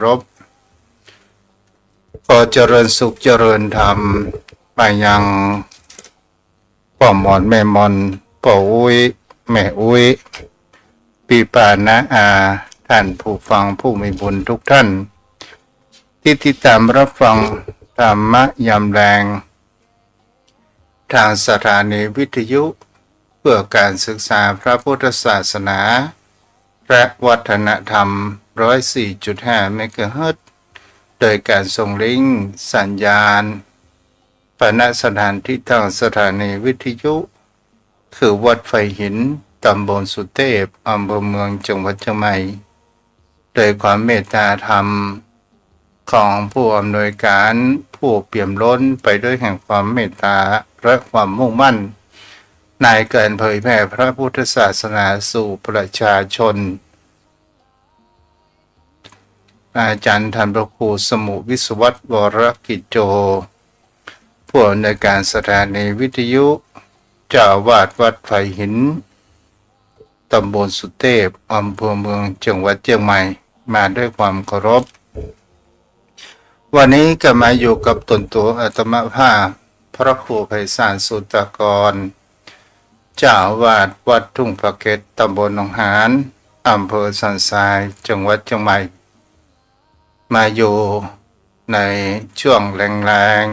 รบขอเจริญสุขเจริญธรรมไปยังพ่อหมอนแม่มอนพ่ออุ้ยแม่อุ้ยปีปานะอาท่านผู้ฟังผู้มีบุญทุกท่านที่ติดตามรับฟังธรรมะยามแรงทางสถานีวิทยุเพื่อการศึกษาพระพุทธศาสนาและวัฒนธรรม 104.5 เมกะเฮิรตซ์โดยการส่งลิงก์สัญญาณปณสถานที่ตั้งสถานีวิทยุคือวัดไฟหินตำบลสุเทพอำเภอเมืองจังหวัดเชียงใหม่โดยความเมตตาธรรมของผู้อำนวยการผู้เปี่ยมล้นไปด้วยแห่งความเมตตาและความมุ่งมั่นในการเผยแผ่พระพุทธศาสนาสู่ประชาชนอาจารย์ท่านพระครูสมุวิศวัตวรกิจโจผู้อำนวยการสถานีวิทยุเจ้าอาวาสวัดไฟหินตำบลสุเทพอำเภอเมืองจังหวัดเชียงใหม่มาด้วยความเคารพวันนี้ก็มาอยู่กับตนตัวอาตมาภาพพระครูไพศาลสุตกรเจ้าอาวาสวัดทุ่งพระเกศตำบลหนองหานอำเภอสันทรายจังหวัดเชียงใหม่มาอยู่ในช่วงแรง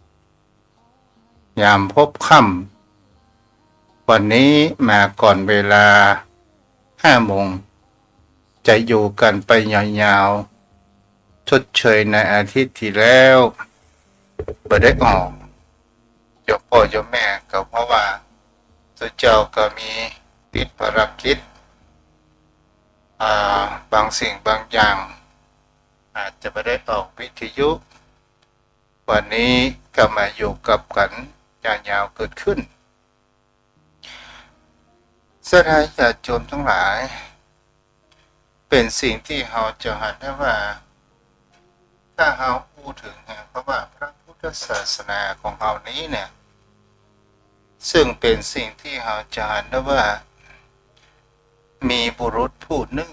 ๆยามพบค่ำวันนี้มาก่อนเวลา5 โมงจะอยู่กันไปยาวๆชดเชยในอาทิตย์ที่แล้วบ่ได้ออกเจ้าพ่อเจ้าแม่ก็เพราะว่าตัวเจ้าก็มีติดภารกิจบางสิ่งบางอย่างอาจจะไม่ได้ออกวิทยุวันนี้ก็มาอยู่กับกันยาวๆเกิดขึ้นสถานญาติโยมทั้งหลายเป็นสิ่งที่เราจะหันได้ว่าถ้าเราพูดถึงเพราะว่าพระพุทธศาสนาของเรานี้เนี่ยซึ่งเป็นสิ่งที่เราจะหันได้ว่ามีบุรุษผู้หนึ่ง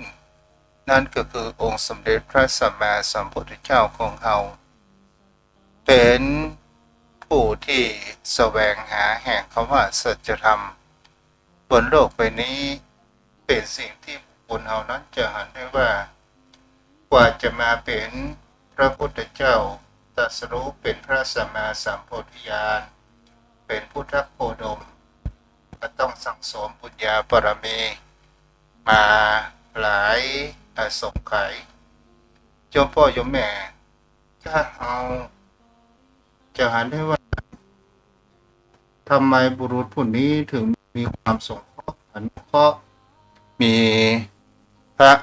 นั่นก็คือองค์สมเด็จพระสัมมาสัมพุทธเจ้าของเราเป็นผู้ที่แสวงหาแห่งคำว่าสัจธรรมบนโลกใบนี้เป็นสิ่งที่บุคคลเรานั้นจะหันได้ว่ากว่าจะมาเป็นพระพุทธเจ้าตรัสรู้เป็นพระสัมมาสัมพุทธญาณเป็นพุทธโคดมก็ต้องสั่งสมบุญญาบารมีมาหลายสงไขยโยมพ่อโยมแม่ถ้าเอาจะหันได้ว่าทำไมบุรุษผู้นี้ถึงมีความสงเคราะห์อนุเคราะห์มีพระ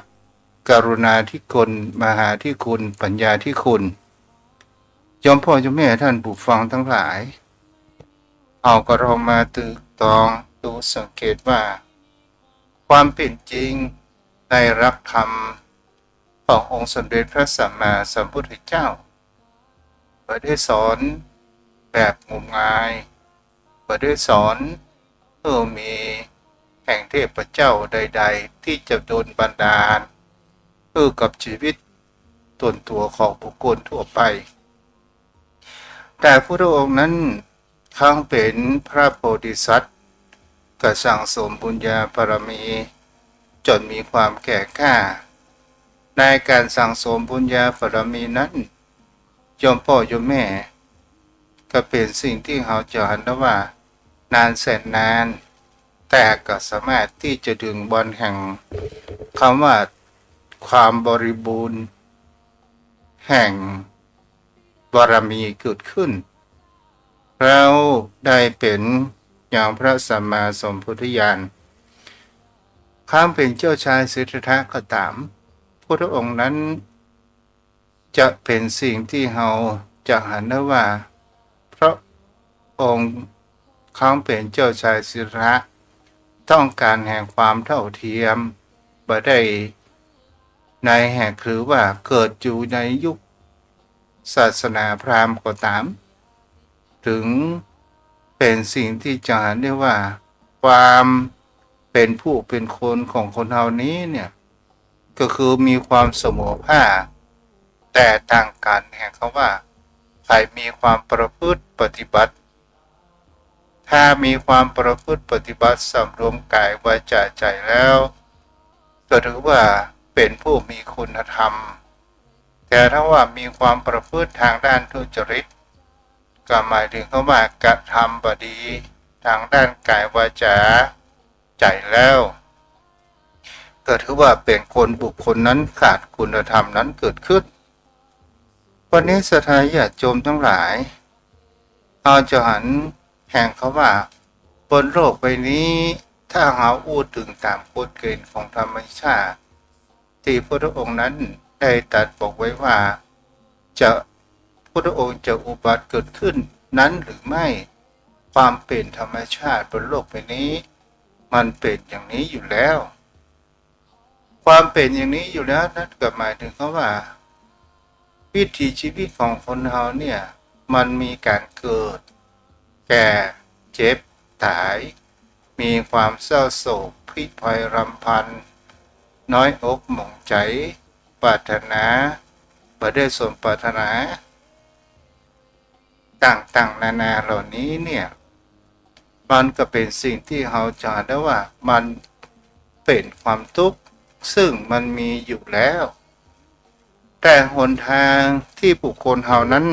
กรุณาธิคุณมหาธิคุณปัญญาธิคุณโยมพ่อโยมแม่ท่านผู้ฟังทั้งหลายเอาก็ลองมาตึกตองดูสังเกตว่าความเป็นจริงในหลักธรรมขององค์สมเด็จพระสัมมาสัมพุทธเจ้าไม่ได้สอนแบบงมงายไม่ได้สอนมีแห่งเทพเจ้าใดๆที่จะโดนบันดาลกับชีวิตตนตัวของบุคคลทั่วไปแต่พระองค์นั้นครั้งเป็นพระโพธิสัตว์ก็สั่งสมบุญญาบารมีจนมีความแก่กล้าในการสั่งสมบุญญาบารมีนั้นโยมพ่อโยมแม่ก็เป็นสิ่งที่เราจะเห็นได้ว่านานแสนนานแต่ก็สามารถที่จะดึงบอลแห่งคำว่าความบริบูรณ์แห่งบารมีเกิดขึ้นเราได้เป็นอย่างพระสัมมาสัมพุทธญาณข้ามเป็นเจ้าชายสิทธัตถะก็ตามพระองค์นั้นจะเป็นสิ่งที่เราจะหันได้ว่าพระองค์ข้ามเป็นเจ้าชายสิทธัตถะต้องการแห่งความเท่าเทียมบ่ได้ในแห่งคือว่าเกิดอยู่ในยุคศาสนาพราหมณ์ก็ตามถึงเป็นสิ่งที่จะเห็นได้ว่าความเป็นผู้เป็นคนของคนเฮานี้เนี่ยก็คือมีความเสมอภาค แต่ต่างกันแห่งเขาว่าใครมีความประพฤติปฏิบัติ ถ้ามีความประพฤติปฏิบัติสำรวมกายวาจาใจแล้วก็ถือว่าเป็นผู้มีคุณธรรมแต่ถ้าว่ามีความประพฤติทางด้านทุจริตก็หมายถึงเขาว่ากระทำบดีทางด้านกายวาจาใจแล้วก็ถือว่าเป็นคนบุคคลนั้นขาดคุณธรรมนั้นเกิดขึ้นวันนี้ศรัทธาญาติโยมทั้งหลายเราจะหันแห่งเขาว่าบนโลกใบนี้ถ้าหาอู้ถึงตามกฎเกณฑ์ของธรรมชาติที่พระองค์นั้นได้ตรัสบอกไว้ว่าจะพระองค์จะอุบัติเกิดขึ้นนั้นหรือไม่ความเป็นธรรมชาติบนโลกใบนี้มันเป็นอย่างนี้อยู่แล้วความเป็นอย่างนี้อยู่แล้วนั่นก็หมายถึงเขาว่าวิถีชีวิตของคนเราเนี่ยมันมีการเกิดแก่เจ็บตายมีความเศร้าโศกพิภัยรำพันน้อยอกหม่องใจปรารถนาบ่ได้สมปรารถนาต่างๆนานาเหล่านี้เนี่ยมันก็เป็นสิ่งที่เราจะได้ว่ามันเป็นความทุกข์ซึ่งมันมีอยู่แล้วแต่หนทางที่บุคคลเฮานั้น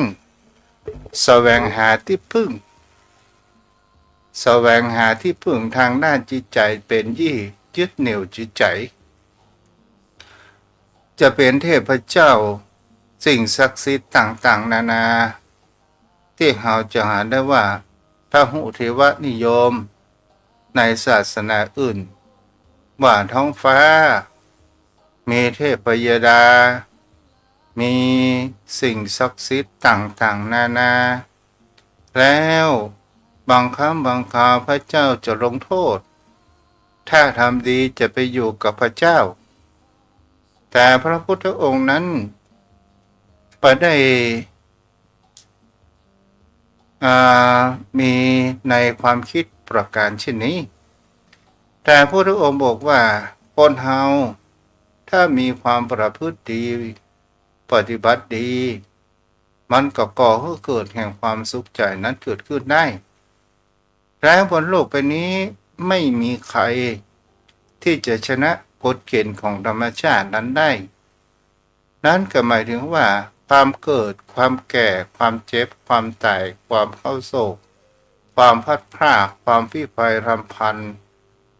แสวงหาที่พึ่งแสวงหาที่พึ่งทางด้านจิตใจเป็นยี่ยึดเหนี่ยวจิตใจจะเป็นเทพเจ้าสิ่งศักดิ์สิทธิ์ต่างๆนานาที่เราจะหาได้ว่าพระหุเทวนิยมในศาสนาอื่นว่าท้องฟ้ามีเทพยดามีสิ่งศักดิ์สิทธิ์ต่างๆนานาแล้วบางครั้งบางคราวพระเจ้าจะลงโทษถ้าทำดีจะไปอยู่กับพระเจ้าแต่พระพุทธองค์นั้นไม่ได้มีในความคิดประการเช่นนี้แต่พระพุทธองค์บอกว่าคนเฮาถ้ามีความประพฤติดีปฏิบัติดีมันก็ก่อให้เกิดแห่งความสุขใจนั้นเกิดขึ้นได้แล้วบนโลกใบนี้ไม่มีใครที่จะชนะกฎเกณฑ์ของธรรมชาตินั้นได้นั้นก็หมายถึงว่าความเกิดความแก่ความเจ็บความตายความเข้าโศกความพัดพรากความพิภัยรำพัน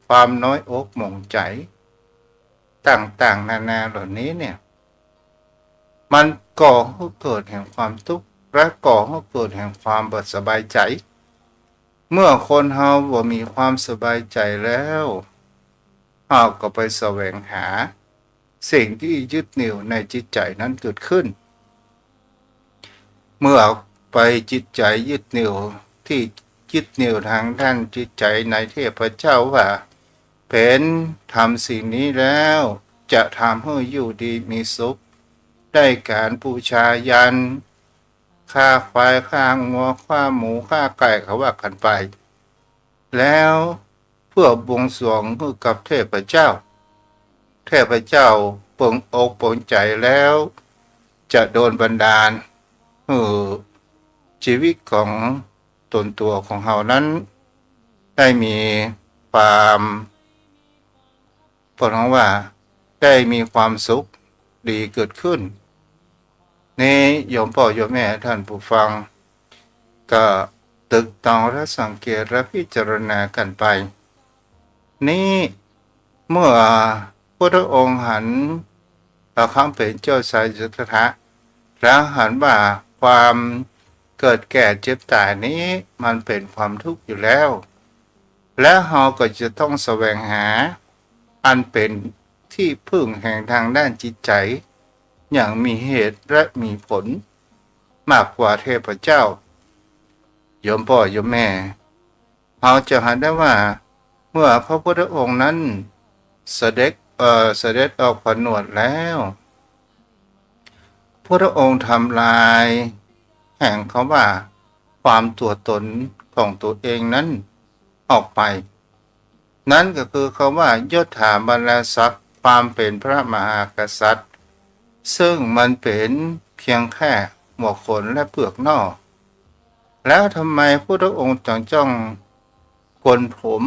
ความน้อยอกหม่องใจต่างๆนานาเหล่านี้เนี่ยมันก่อให้เกิดแห่งความทุกข์และก่อให้เกิดแห่งความบ่สบายใจเมื่อคนเฮาบ่มีความสบายใจแล้วเฮาก็ไปแสวงหาสิ่งที่ยึดเหนี่ยวในจิตใจนั้นเกิดขึ้นเมื่อไปจิตใจยึดเหนี่ยวที่ยึดเหนี่ยวทางด้านจิตใจในเทพเจ้าว่าเป็นทำสิ่งนี้แล้วจะทำให้อยู่ดีมีสุขได้การบูชายันฆ่าควายฆ่างัวฆ่าหมูฆ่าไก่เขาว่ากันไปแล้วเพื่อบวงสรวงให้กับเทพเจ้าเทพเจ้าปรงอกปรงใจแล้วจะโดนบันดาลชีวิตของตนตัวของเรานั้นได้มีความเพราะว่าได้มีความสุขดีเกิดขึ้นนี่โยมพ่อโยมแม่ท่านผู้ฟังก็ตึกตองและสังเกตและพิจารณากันไปนี่เมื่อพระองค์หันคำเป็นเจ้าชายสิทธัตถะแล้วหันว่าความเกิดแก่เจ็บตายนี้มันเป็นความทุกข์อยู่แล้วและเราก็จะต้องแสวงหาอันเป็นที่พึ่งแห่งทางด้านจิตใจอย่างมีเหตุและมีผลมากกว่าเทพเจ้าโยมพ่อโยมแม่เราจะเห็นได้ว่าเมื่อพระพุทธองค์นั้นเสด็จออกผนวดแล้วพระองค์ทำลายแห่งเขาว่าความตัวตนของตัวเองนั้นออกไปนั่นก็คือคำว่ายศถาบรรดาศักดิ์ความเป็นพระมหากษัตริย์ซึ่งมันเป็น เพียงแค่หัวขนและเปลือกนอก แล้วทำไมพุทธองค์จึงจ้องโกนผม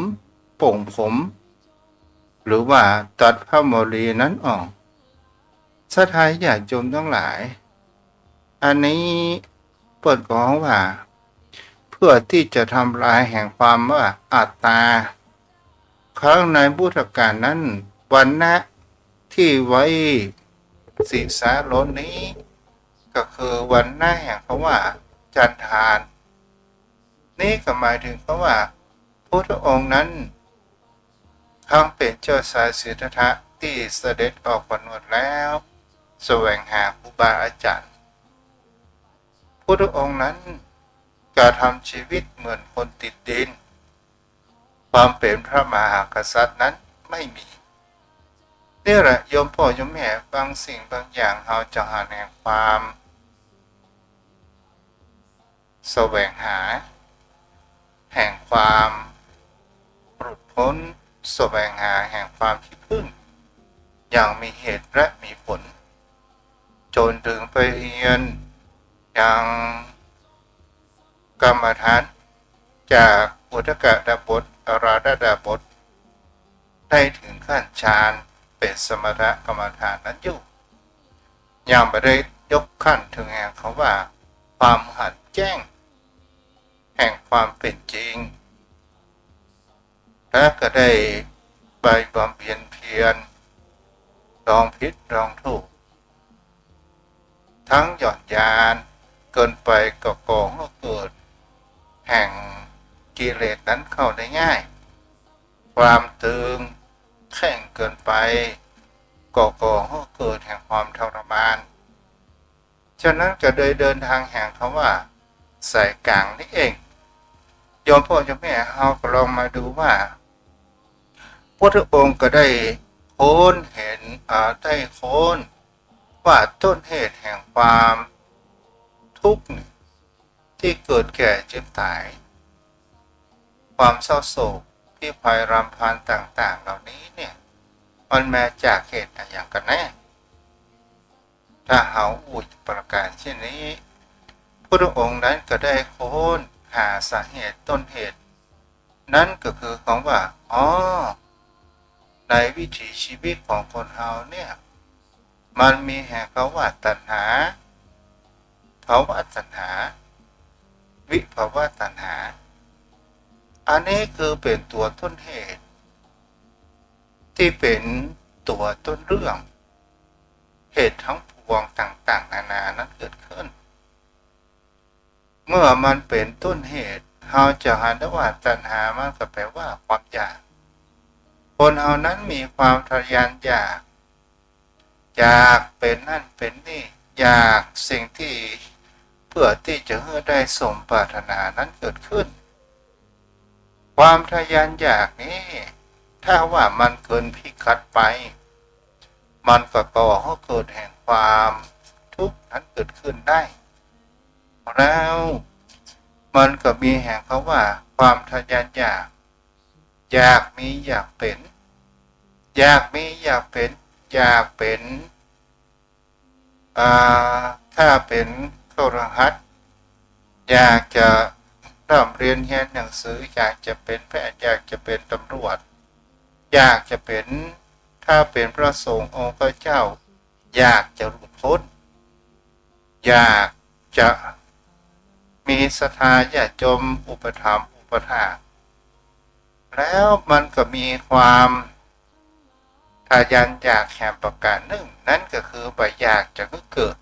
โป่งผม หรือว่าตัดผ้าโมลีนั้นออกสถายญาติโยมทั้งหลาย อันนี้เปิดของว่า เพื่อที่จะทำลายแห่งความว่าอัตตาครั้งในพุทธกาลนั้นวันนะที่ไว้ศีรษะโลนนี้ ก็คือวันหน้าแห่งคำว่าจันทานนี่ก็หมายถึงคำว่าพระองค์นั้นทั้งเป็นเจ้าชายสิทธัตถะที่เสด็จออกผนวดแล้วแสวงหาครูบาอาจารย์พระองค์นั้นการทำชีวิตเหมือนคนติดดินความเป็นพระมหากษัตริย์นั้นไม่มีนี่แหละโยมพ่อโยมแม่บางสิ่งบางอย่างเราจะหาแห่งความแสวงหาแห่งความหลุดพ้นแสวงหาแห่งความที่พึ่งอย่างมีเหตุและมีผลจนถึงไปเรียนอย่างกรรมฐานจากอุทกดาบทอาราธดาบทได้ถึงขั้นฌานเป็นสมถกรรมฐานนั้นอยู่ยังไม่ได้ยกขั้นถึงแห่งเขาว่าความหัดแจ้งแห่งความเป็นจริงและก็ได้ไปบำเพ็ญเพียรลองผิดลองถูกทั้งหย่อนยานเกินไปก็ก่อให้เกิดแห่งกิเลสนั้นเข้าได้ง่ายความตึงแข็งเกินไปก็ก่อให้เกิดแห่งความทรมานฉะนั้นจะเดินทางแห่งคำว่าสายกลางนี่เองโยมพ่อโยมแม่เราก็ลองมาดูว่าพระองค์ก็ได้โค้นเห็นได้โค้นว่าต้นเหตุแห่งความทุกข์ที่เกิดแก่เจ็บตายความเศร้าโศกที่ภัยรำพันต่างๆเหล่านี้เนี่ยมันมาจากเหตุอะไรอย่างกันแน่ถ้าเขาอุจประการเช่นนี้พระองค์นั้นก็ได้โค้นหาสาเหตุต้นเหตุนั่นก็คือของว่าในวิถีชีวิตของคนเราเนี่ยมันมีแห่งภาวะตัณหาภาวะตัณหาวิภาวะตัณหาอันนี้คือเป็นตัวต้นเหตุที่เป็นตัวต้นเรื่องเหตุทั้งปวงต่างๆนานานั้นเกิดขึ้นเมื่อมันเป็นต้นเหตุเราจะหันได้ว่าตัณหามันก็แปลว่าความอยากคนเรานั้นมีความทะยานอยากเป็นนั่นเป็นนี่อยากสิ่งที่เพื่อที่จะให้ได้สมปรารถนานั้นเกิดขึ้นความทะยานอยากนี้ถ้าว่ามันเกินพิกัดไปมันก็ก่อให้เกิดแห่งความทุกข์นั้นเกิดขึ้นได้แล้วมันก็มีแห่งเขาว่าความทะยานอยากมีอยากเป็นอยากมีอยากเป็นอยากเป็นถ้าเป็นคฤหัสถ์อยากจะเริ่มเรียนหนังสืออยากจะเป็นแพทย์อยากจะเป็นตำรวจอยากจะเป็นถ้าเป็นพระสงฆ์องค์พระเจ้าอยากจะหลุดพ้นอยากจะมีศรัทธาญาติโยมอุปถัมภ์อุปถากแล้วมันก็มีความทะยานอยากแห่งประการหนึ่งนั่นก็คือใบอยากจะให้เกิด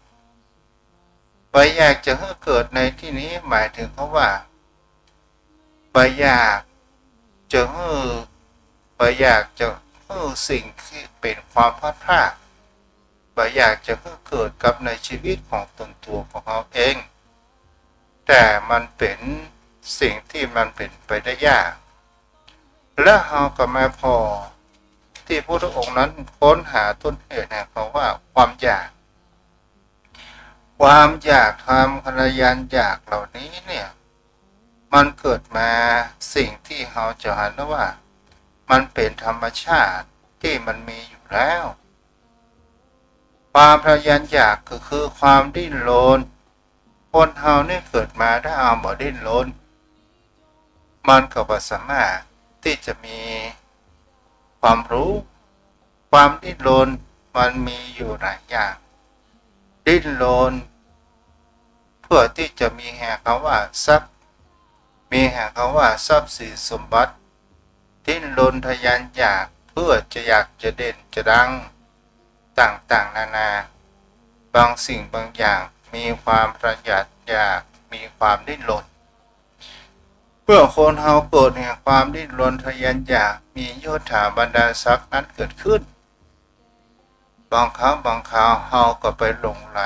ใบอยากจะให้เกิดในที่นี้หมายถึงเขาว่าใบอยากจะให้ใบอยากจะให้สิ่งที่เป็นความพลาดพลาดใบอยากจะให้เกิดกับในชีวิตของตนตัวของเขาเองแต่มันเป็นสิ่งที่มันเป็นไปได้ยากและเราก็มาพอที่พระองค์นั้นค้นหาต้นเหตุแห่งเขาว่าความอยากทำภรรยานอยากเหล่านี้เนี่ยมันเกิดมาสิ่งที่เราจะเห็นว่ามันเป็นธรรมชาติที่มันมีอยู่แล้ว ความทะยานอยากก็คือความดิ้นรนคนเฮาเนี่ยเกิดมาถ้าเอาบ่ดิ้นรนมันก็บ่สามารถที่จะมีความรู้ความดิ้นรนมันมีอยู่หลายอย่างดิ้นรนเพื่อที่จะมีแห่คำว่าทรัพย์มีแห่คำว่าทรัพย์สินสมบัติดิ้นรนทะยานอยากเพื่อจะอยากจะเด่นจะดังต่างๆนานาบางสิ่งบางอย่างมีความประหยัดอยากมีความดิ้นรนเมื่อคนเฮาเกิดแห่งความดิ้นรนทะยานอยากมียศถาบรรดาศักดิ์นั้นเกิดขึ้นบางครั้งบางคราวเฮาก็ไปหลงไหล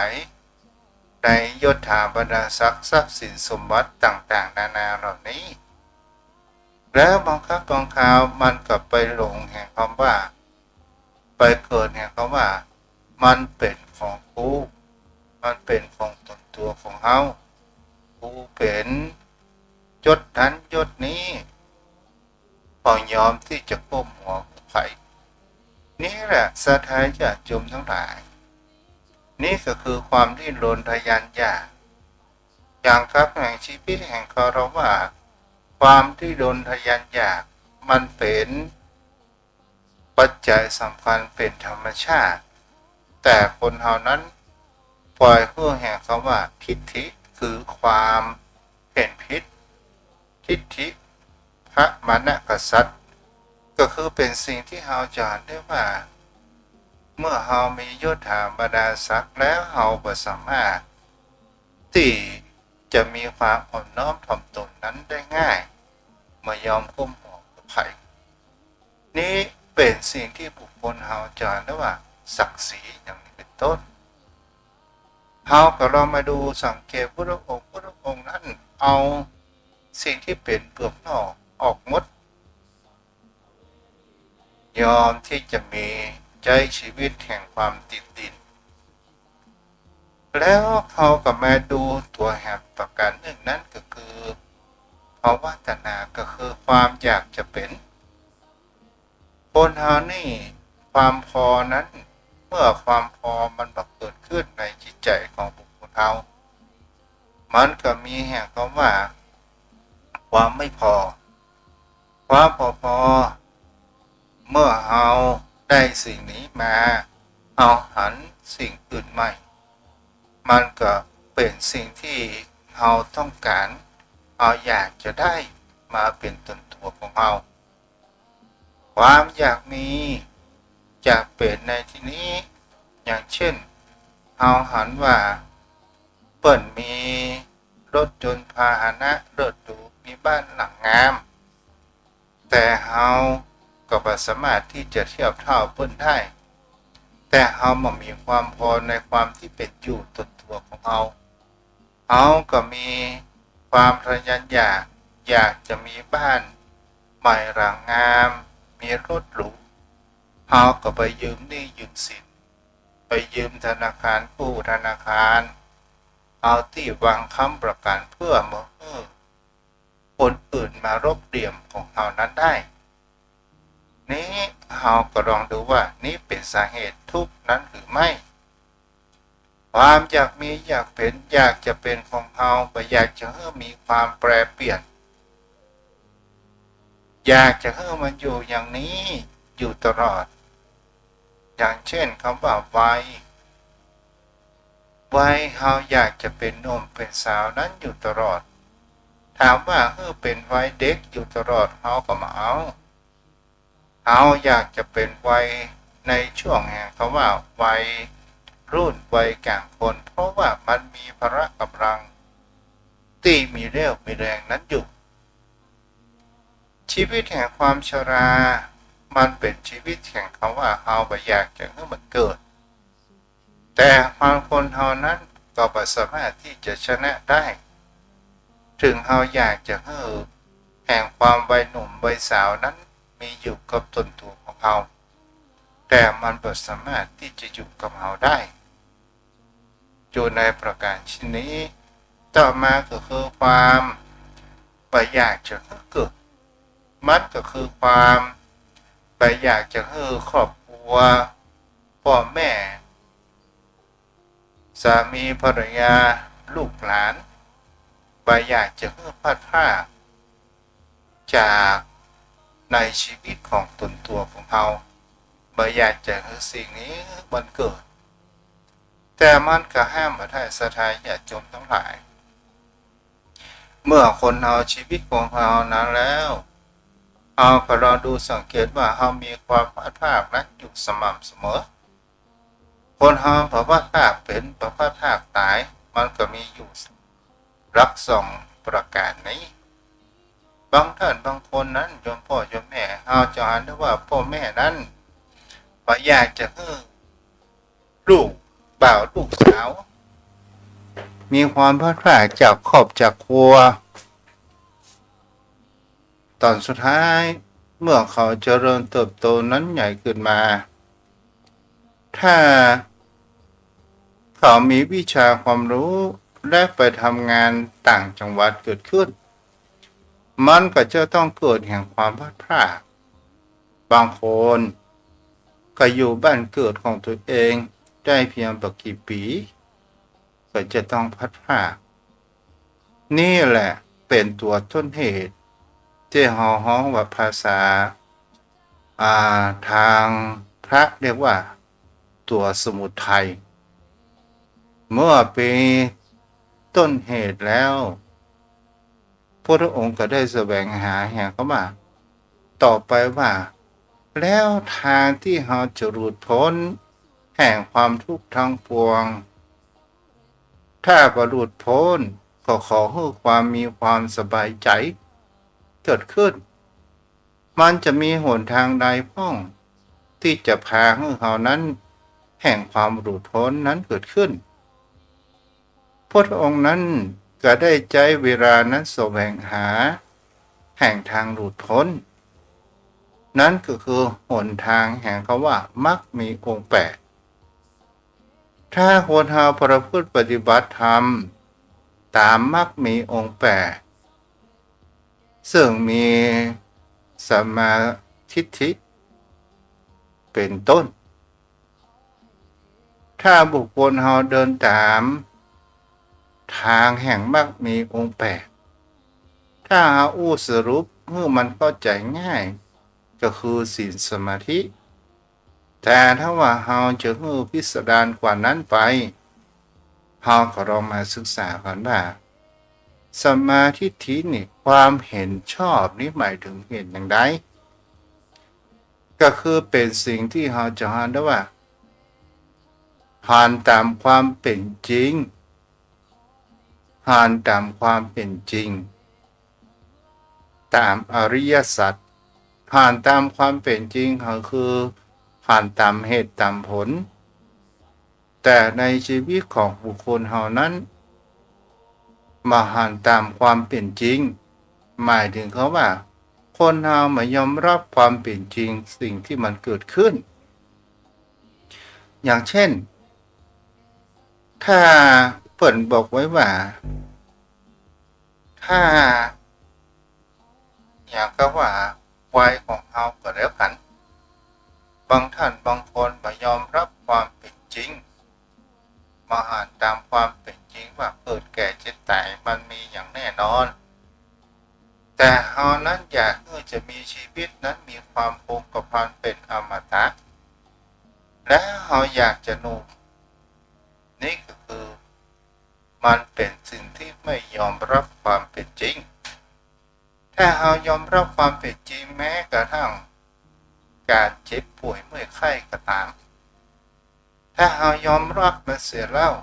ในยศถาบรรดาศักดิ์ทรัพย์สินสมบัติต่างๆนานาเหล่านี้แล้วบางครั้งบางคราวมันก็ไปหลงแห่งคำว่าไปเกิดแห่งคำว่ามันเป็นของกูมันเป็นของตนตัวของเฮากูเป็นยศนั้นยศนี้พอยอมที่จะก้มหัวไผ่นี่แหละสถายาจมทั้งหลายนี่ก็คือความที่โลนทะยานอยากอย่างครับแห่งชีวิตแห่งคารวะความที่โลนทะยานอยากมันเป็นปัจจัยสำคัญเป็นธรรมชาติแต่คนเฮานั้นปล่อยเพื่อแห่งคำว่าทิฏฐิคือความเห็นผิดทิฏฐิพระมณกษัตริย์ก็คือเป็นสิ่งที่เฮาจะได้ว่าเมื่อเฮามียศถาบรรดาศักดิ์แล้วเฮาบ่สามารถที่จะมีความอ่อนน้อมถ่อมตนนั้นได้ง่ายเมื่อยอมก้มหัวกับไผ่นี้เป็นสิ่งที่บุคคลเฮาจะได้ว่าศักดิ์ศรีอย่างนี้เป็นต้นเฮาก็ลองมาดูสังเกตพระองค์นั้นเอาสิ่งที่เป็นเปลือกนอกออกหมดยอมที่จะมีใจชีวิตแห่งความติดดินแล้วเขาก็มาดูตัวแห่งประการหนึ่งนั้นก็คือภาวะตัณหาก็คือความอยากจะเป็นคนเฮานี่ความพอนั้นเมื่อความพอมันบังเกิดขึ้นในจิตใจของบุคคลเฮามันก็มีแห่งคำว่าความไม่พอความพอเมื่อเฮาได้สิ่งนี้มาเอาหันสิ่งอื่นใหม่มันก็เป็นสิ่งที่เฮาต้องการเอาอยากจะได้มาเป็นตนตัวของเฮาความอยากมีอยากเป็นในที่นี้อย่างเช่นเฮาหันว่าเปิ้นมีรถยนต์พาหนะรถหรูมีบ้านหลังงามแต่เฮาก็บ่สามารถที่จะเทียบเท่าเปิ้นได้แต่เฮาบ่มีความพอในความที่เป็นอยู่ตนตัวของเฮาเฮาก็มีความทะยานอยากจะมีบ้านใหม่หลังงามมีรถหรูเฮาก็ไปยืมหนี้ยืมสินไปยืมธนาคารกู้ธนาคารเอาที่วางค้ำประกันเพื่อมาคนอื่นมารบเหลี่ยมของเฮานั้นได้นี้เฮาก็ลองดูว่านี่เป็นสาเหตุทุกข์นั้นหรือไม่ความอยากมีอยากเป็นอยากจะเป็นของเฮาก็อยากจะให้มีความแปรเปลี่ยนอยากจะให้มันอยู่อย่างนี้อยู่ตลอดอย่างเช่นคำว่าวัยเฮาอยากจะเป็นหนุ่มเป็นสาวนั้นอยู่ตลอดถามว่าเป็นวัยเด็กอยู่ตลอดเฮาก็มาเอาอยากจะเป็นวัยในช่วงแห่งคำว่าวัยรุ่นวัยกลางคนเพราะว่ามันมีพละกำลังที่มีเรี่ยวมีแรงนั้นอยู่ชีวิตแห่งความชรามันเป็นชีวิตแห่งคำว่าเฮาบ่อยากจะให้มันเกิดแต่บางคนเฮานั้นก็บ่สามารถที่จะชนะได้ถึงเฮาอยากจะให้แห่งความวัยหนุ่มวัยสาวนั้นมีอยู่กับตนตัวของเฮาแต่มันบ่สามารถที่จะอยู่กับเฮาได้อยู่ในประการเช่นนี้ต่อมาก็คือความบ่อยากจะให้เกิดมันก็คือความบ่อยากจะให้ครอบครัวพ่อแม่ สามีภรรยาลูกหลานบ่อยากจะให้พลาดพลาดจากในชีวิตของตนตัวของเราบ่อยากจะให้สิ่งนี้มันเกิดแต่มันก็ห้ามมาได้สถานญาติโยมทั้งหลายเมื่อคนเอาชีวิตของเรานั้นแล้วเอาก็เราดูสังเกตว่าเรามีความพลาดพลาดนั้นอยู่สม่ำเสมอคนเราพอพลาดพลาดเป็นพอพลาดพลาดตายมันก็มีอยู่รักสองประการนี้บางท่านบางคนนั้นโยมพ่อโยมแม่เอาจะอ่านได้ว่าพ่อแม่นั้นบ่อยากจะให้ลูกบ่าวลูกสาวมีความพลาดพลาดจากครอบจากครัวตอนสุดท้ายเมื่อเขาเจริญเติบโตนั้นใหญ่ขึ้นมาถ้าเขามีวิชาความรู้และไปทำงานต่างจังหวัดเกิดขึ้นมันก็จะต้องเกิดแห่งความพลาดพลาดบางคนก็อยู่บ้านเกิดของตัวเองได้เพียงไม่กี่ปีก็จะต้องพลาดพลาดนี่แหละเป็นตัวต้นเหตุที่เราฮ้องว่าภาษาทางพระเรียกว่าตัวสมุทัยเมื่อเป็นต้นเหตุแล้วพระองค์ก็ได้แสวงหาแห่งเข้ามาต่อไปว่าแล้วทางที่เราจะหลุดพ้นแห่งความทุกข์ทั้งปวงถ้าบรรลุพ้นก็ขอให้ความมีความสบายใจเกิดขึ้นมันจะมีหนทางใดพ้องที่จะพาให้เขานั้นแห่งความหลุดพ้นนั้นเกิดขึ้นพระองค์นั้นก็ได้ใจเวลานั้นแสวงหาแห่งทางหลุดพ้นนั้นก็คือหนทางแห่งคำว่ามรรคมีองค์แปดถ้าคนเราประพฤติปฏิบัติธรรมตามมรรคมีองค์แปดซึ่งมีสัมมาทิฏฐิเป็นต้นถ้าบุคคลเราเดินตามทางแห่งมรรคมีองค์แปดถ้าเอาสรุปเมื่อมันเข้าใจง่ายก็คือศีลสมาธิแต่ถ้าว่าเราจะให้พิสดารกว่านั้นไปเราก็ลองมาศึกษากันว่าสัมมาทิฏฐินี่ความเห็นชอบนี่หมายถึงเห็นอย่างไรก็คือเป็นสิ่งที่เราจะอ่านได้ว่าผ่านตามความเป็นจริงผ่านตามความเป็นจริงตามอริยสัจผ่านตามความเป็นจริงก็คือผ่านตามเหตุตามผลแต่ในชีวิตของบุคคลเรานั้นมาผ่านตามความเป็นจริงหมายถึงเขาว่าคนเราไม่ยอมรับความเป็นจริงสิ่งที่มันเกิดขึ้นอย่างเช่นถ้าเปิ่นบอกไว้ว่าถ้าอย่างก็ว่าวัยของเราก็แล้วกันบางท่านบางคนไม่ยอมรับความเป็นจริงมาอ่านตามความเป็นจริงว่าเกิดแก่เจ็บตายมันมีอย่างแน่นอนแต่เรานั้นอยากให้จะมีชีวิตนั้นมีความคงกระพันเป็นอมตะและเราอยากจะนุ่มนี่ก็คือมันเป็นสิ่งที่ไม่ยอมรับความเป็นจริงถ้าเรายอมรับความเป็นจริงแม้กระทั่งการเจ็บป่วยเมื่อยไข้ก็ตามถ้าเรายอมรับมันเสียแล้ว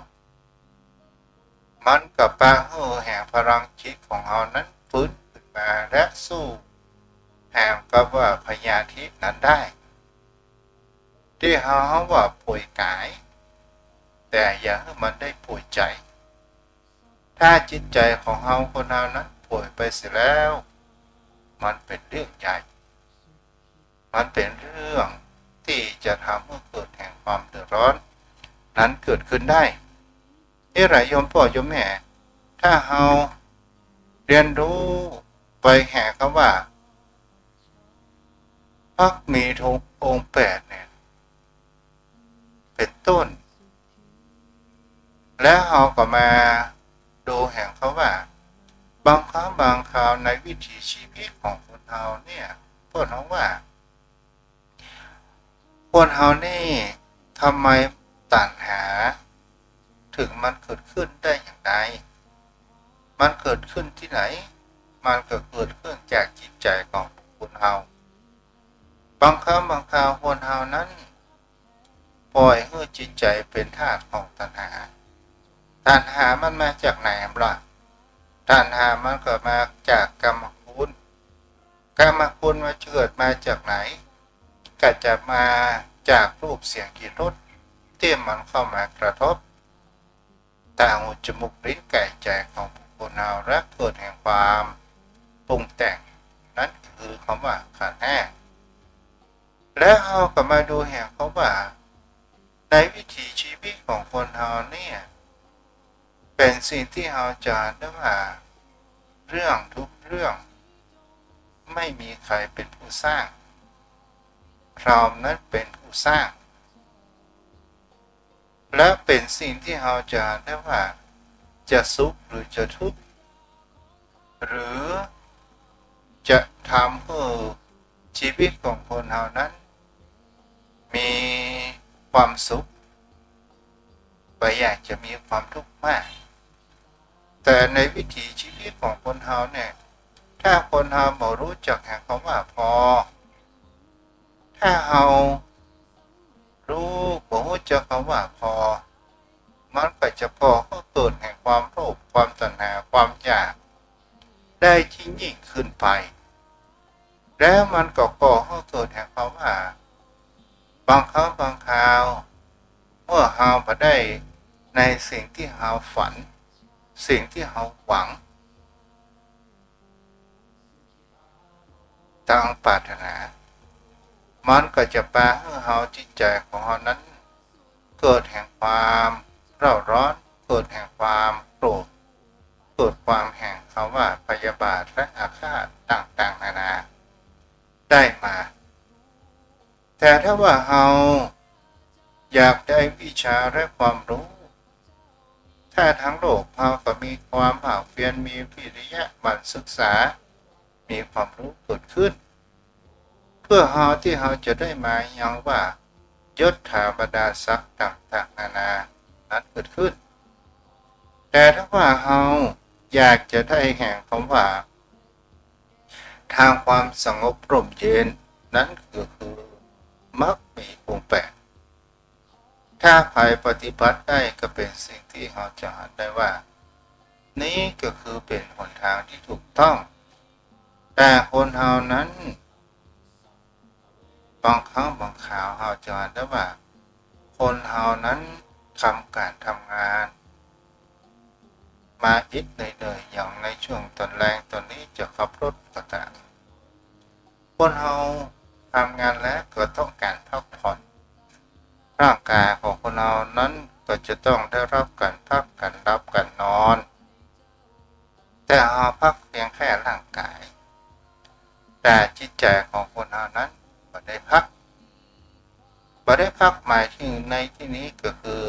มันกับปาแห่งพลังจิตของเรานั้นฟื้นขึ้นมาและสู้แห่งกับว่าพยาธินั้นได้ที่เราว่าป่วยกายแต่อย่าให้มันได้ป่วยใจถ้าจิตใจของเราคนเรานั้นป่วยไปเสียแล้วมันเป็นเรื่องใหญ่มันเป็นเรื่องที่จะทำให้เกิดแห่งความเดือดร้อนนั้นเกิดขึ้นได้หลายโยมพ่อโยมแม่ถ้าเราเรียนรู้ไปแห่คำว่ามรรคมีองค์แปดเนี่ยเป็นต้น แล้วเราก็มาดูแห่งเขาว่าบางครั้งบางคราวในวิถีชีวิตของคนเราเนี่ยพวกเราว่าคนเรานี่ทำไมตัณหาถึงมันเกิดขึ้นได้อย่างไรมันเกิดขึ้นที่ไหนมันก็เกิดขึ้นจากจิตใจของคนเราบางครั้งบางคราวคนเรานั้นปล่อยให้จิตใจเป็นทาสของตัณหาตัณหามันมาจากไหนล่ะตัณหามันก็มาจากกรรมคุณกรรมคุณมาเกิดมาจากไหนก็จะมาจากรูปเสียงกลิ่นรสที่มันเข้ามากระทบตาหูจมูกลิ้นกายใจของบุคคลเราและเกิดแห่งความปรุงแต่งนั่นคือคำว่าขันธ์ห้าแล้วเราก็มาดูแห่งเขาว่าในวิถีชีวิตของคนเราเนี่ยเป็นสิ่งที่เราจะได้ว่าเรื่องทุกเรื่องไม่มีใครเป็นผู้สร้างเรานั้นเป็นผู้สร้างและเป็นสิ่งที่เราจะได้ว่าจะสุขหรือจะทุกข์หรือจะทำให้ชีวิตของคนเรานั้นมีความสุขก็อยากจะมีความทุกข์มากแต่ในวิถีชีวิตของคนเราเนี่ยถ้าคนเราไม่รู้จักแห่งคำว่าพอถ้าเรารู้บ่รู้จักคำว่าพอมันก็จะพอก็เกิดแห่งความโลภความตัณหาความอยากได้ที่ยิ่งขึ้นไปแล้วมันก็ก่อให้เกิดแห่งคำว่าบางครั้งบางคราวเมื่อเราไปได้ในสิ่งที่เราฝันสิ่งที่เราหวังตั้งปรารถนามันก็จะพาให้เราจิตใจของเรานั้นเกิดแห่งความเร่าร้อนเกิดแห่งความโกรธเกิดความแห่งคำว่าพยาบาทและอาฆาตต่างๆนานาได้มาแต่ถ้าว่าเราอยากได้วิชาและความรู้ถ้าทั้งโลกเราก็มีความภาคเพียรมีวิริยะหมั่นศึกษามีความรู้เกิดขึ้นเพื่อเราที่เราจะได้มาอย่างว่ายศถาบรรดาศักดิ์ต่างๆนานานั้นเกิดขึ้นแต่ถ้าว่าเราอยากจะได้แห่งคำว่าทางความสงบร่มเย็นนั้นคือมรรคมีองค์แปดถ้าใครปฏิบัติได้ก็เป็นสิ่งที่เราจะเห็นได้ว่านี้ก็คือเป็นหนทางที่ถูกต้องแต่คนเรานั้นบางครั้งบางคราวเราจะเห็นได้ว่าคนเรานั้นทำการทำงานมาอิดเหนื่อยๆอย่างในช่วงตอนแรงตอนนี้จะขับรถก็ตามคนเราทำงานแล้วก็ต้องการพักผ่อนร่างกายของคนเรานั้นก็จะต้องได้รับการพักการรับการนอนแต่เราพักเพียงแค่ร่างกายแต่จิตใจของคนเรานั้นไม่ได้พักหมายถึงในที่นี้ก็คือ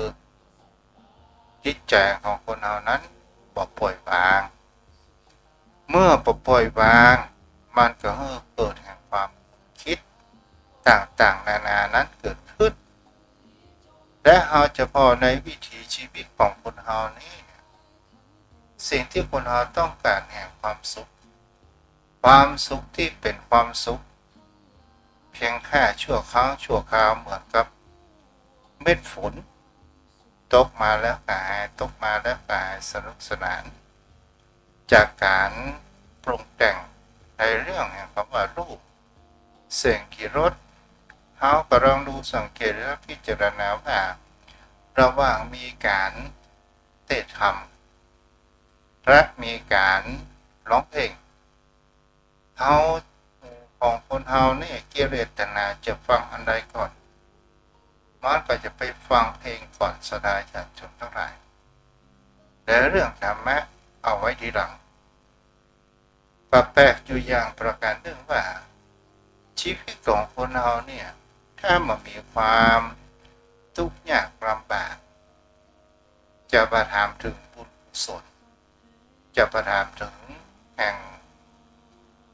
จิตใจของคนเรานั้นบ่ปล่อยวางเมื่อบ่ปล่อยวางมันก็เกิดแห่งความคิดต่างๆนานานั้นเกิดขึ้นและเราจะพอในวิถีชีวิตของคนเรานี้สิ่งที่คนเราต้องการแห่งความสุขที่เป็นความสุขเพียงแค่ชั่วครั้งชั่วคราวเหมือนกับเม็ดฝนตกมาแล้วก็หายตกมาแล้วก็หายสนุกสนานจากการปรุงแต่งในเรื่องแห่งคำว่ารูปเสียงกลิ่นรสเราก็ลองดูสังเกตและพิจารณาว่าระหว่างมีการเต้นรำและมีการร้องเพลงเขาของคนเฮาเนี่ยกิเลสตัณหาจะฟังอันใดก่อนมันก็จะไปฟังเพลงก่อนสดาญาติชนทั้งหลายแต่เรื่องธรรมะเอาไว้ทีหลังแปลกอยู่อย่างประการหนึ่งว่าชีวิตของคนเฮาเนี่ยถ้ามันมีความทุกข์ยากลำบาก จะประทามถึงบุญกุศลจะประทามถึงแห่ง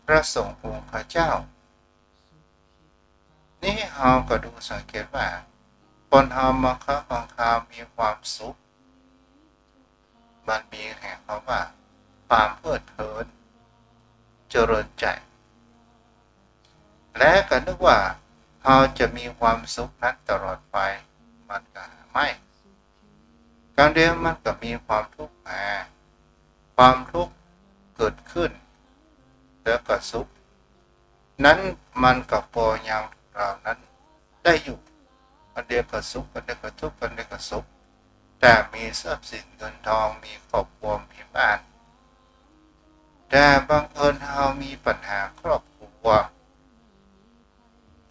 พระสงฆ์องค์พระเจ้านี่เราก็ดูสังเกตว่าคนเราบางครั้งบางคราวมีความสุขมันมีแห่งคำว่าความเพลิดเพลินเจริญใจและก็นึกว่าเราจะมีความสุขนั้นตลอดไปมันก็ไม่การเดียวมันก็มีความทุกข์มาความทุกข์เกิดขึ้นแล้วก็สุขนั้นมันก็พอยังเรานั้นได้อยู่อันเดียวก็สุขอันเดียวก็ทุกข์อันเดียวก็สุขแต่มีทรัพย์สินเงินทองมีครอบครัวมีบ้านแต่บางคนเรามีปัญหาครอบครัว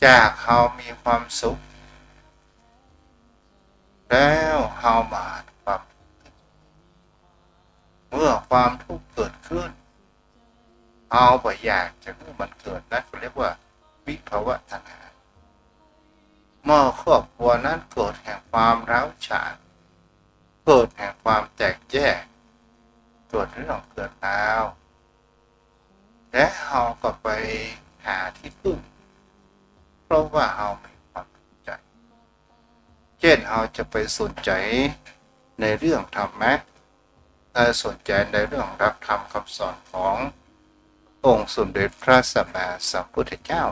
จากเขามีความสุขแล้วเขามาความเมื่อความทุกข์เกิดขึ้นเอาไปอยากจะให้มันเกิดนั่นเรียกว่าวิภวตัณหาเมื่อครอบครัวนั้นเกิดแห่งความร้าวฉานเกิดแห่งความแตกแยกเกิดเรื่องเกิดราวและเราก็ไปหาที่พึ่งเพราะว่าเรามีความทุกข์ใจเช่นเราจะไปสนใจในเรื่องธรรมะสนใจในเรื่องรับธรรมคำสอนขององค์สมเด็จพระสัมมาสัมพุทธเจ้า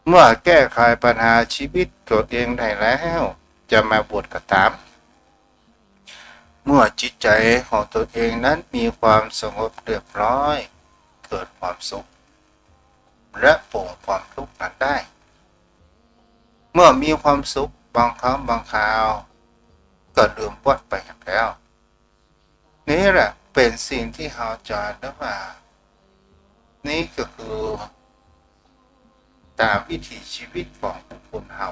เมื่อแก้ไขปัญหาชีวิตตัวเองได้แล้วจะมาบวชก็ตามเมื่อจิตใจของตัวเองนั้นมีความสงบเรียบร้อยเกิดความสุขและปลงความทุกข์นั้นได้เมื่อมีความสุขบางครั้งบางคราวก็ลืมวัดไปแล้วนี่แหละเป็นสิ่งที่เราจะได้ว่านี่ก็คือตามวิถีชีวิตของบุคคลเรา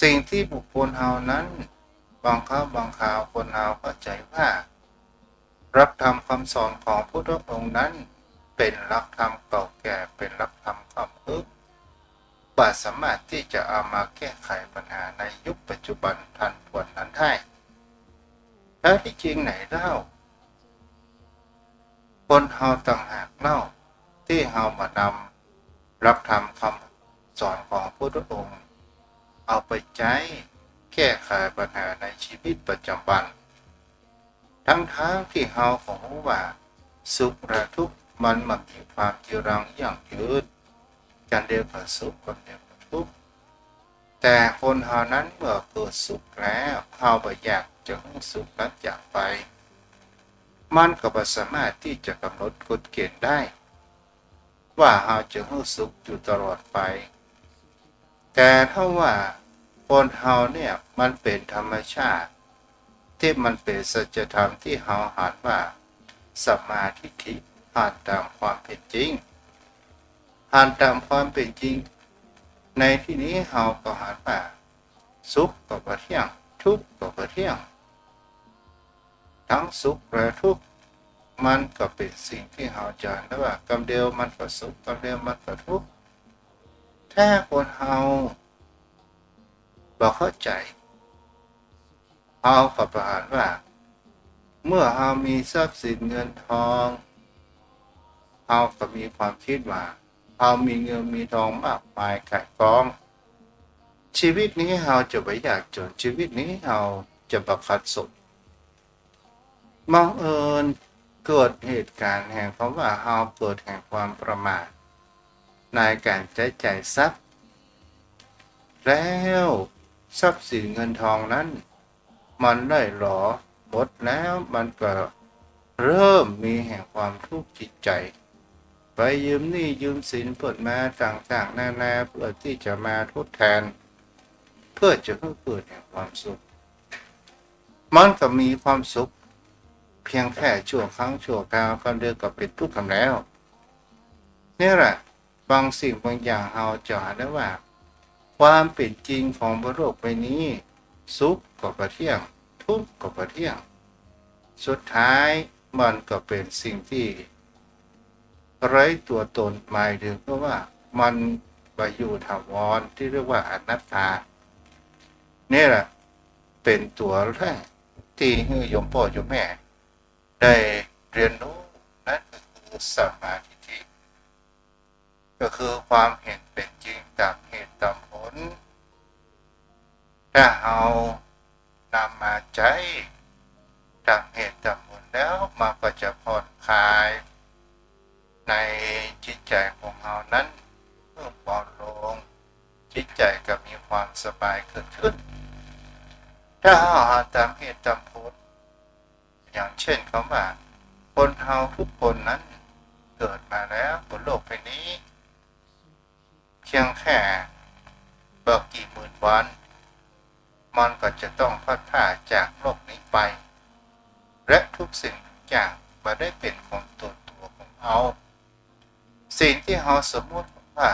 สิ่งที่บุคคลเรานั้นบางครั้งบางคราวคนเราเข้าใจว่ารับธรรมคำสอนของพระพุทธองค์นั้นเป็นหลักธรรมเก่าแก่เป็นหลักธรรมคำพึกว่าสามารถที่จะเอามาแก้ไขปัญหาในยุคปัจจุบันทันทวนนั้นได้แท้ที่จริงไหนเล่าคนเราต่างหากเล่าที่เรามานำรับธรรมคำสอนของพระพุทธองค์เอาไปใช้แก้ไขปัญหาในชีวิตประจำวันทั้งที่เราของรู้ว่าสุขและทุกข์มันมีความจีรังยั่งยืนกันเดียวกับสุขกันเดียวกับทุกข์แต่คนเรานั้นเมื่อเกิดสุขแล้วเขาไปอยากจะให้สุขนั้นจากไปมันก็ไม่สามารถที่จะกำหนดกฎเกณฑ์ได้ว่าเราจะให้สุขอยู่ตลอดไปแต่ถ้าว่าคนเราเนี่ยมันเป็นธรรมชาติที่มันเป็นสัจธรรมที่เราหาว่าสัมมาทิฏฐิอ่านตามความเป็นจริงอ่านตามความเป็นจริงในที่นี้เราก็หาว่าสุขก็บ่เที่ยงทุกข์ก็บ่เที่ยงทั้งสุขและทุกข์มันก็เป็นสิ่งที่เราจะได้ว่ากำเดียวมันก็สุขกำเดียวมันก็ทุกข์ถ้าคนเราบ่เข้าใจเราก็ประหารว่าเมื่อเรามีทรัพย์สินเงินทองเราก็มีความคิดว่าเรามีเงินมีทองมากมายกายกองชีวิตนี้เราจะไม่อยากจนชีวิตนี้เราจะประคัดสุขบังเอิญเกิดเหตุการณ์แห่งคำว่าเราเกิดแห่งความประมาทในการใช้จ่ายทรัพย์แล้วทรัพย์สินเงินทองนั้นมันได้หลอหมดแล้วมันก็เริ่มมีแห่งความทุกข์จิตใจไปยืมหนี้ยืมสินเปิดมาต่างๆนานาเพื่อที่จะมาทดแทนเพื่อจะให้เกิดแห่งความสุขมันก็มีความสุขเพียงแค่ชั่วครั้งชั่วคราวก็เดือก็เป็นทุกข์กันแล้วนี่แหละบางสิ่งบางอย่างเราจะหาได้ว่าความเป็นจริงของโลกใบนี้สุขก็บ่เที่ยงทุกข์ก็บ่เที่ยงสุดท้ายมันก็เป็นสิ่งที่ไร้ตัวตนหมายถึงก็ว่ามันไปอยู่ถาวรที่เรียกว่าอนัตตานี่แหละเ เป็นตัวแรกที่ให้โยมพ่อโยมแม่ได้เรียนรู้นั่นก็คือสัมมาทิฏฐิก็คือความเห็นเป็นจริงตามเหตุตามผลถ้าเรานำมาใช้ตามเหตุตามผลแล้วมันก็จะผ่อนคลายในจิตใจของเรานั้นเพิ่มเบาลงจิตใจก็มีความสบายเกิดขึ้นถ้าเราตามเหตุตามผลอย่างเช่นคำว่าคนเราทุกคนนั้นเกิดมาแล้วบนโลกใบนี้เพียงแค่กี่หมื่นวันมันก็จะต้องพัดพรากจากโลกนี้ไปและทุกสิ่งทุกอย่างมาได้เป็นของตัวของเราสิ่งที่เราสมมติว่า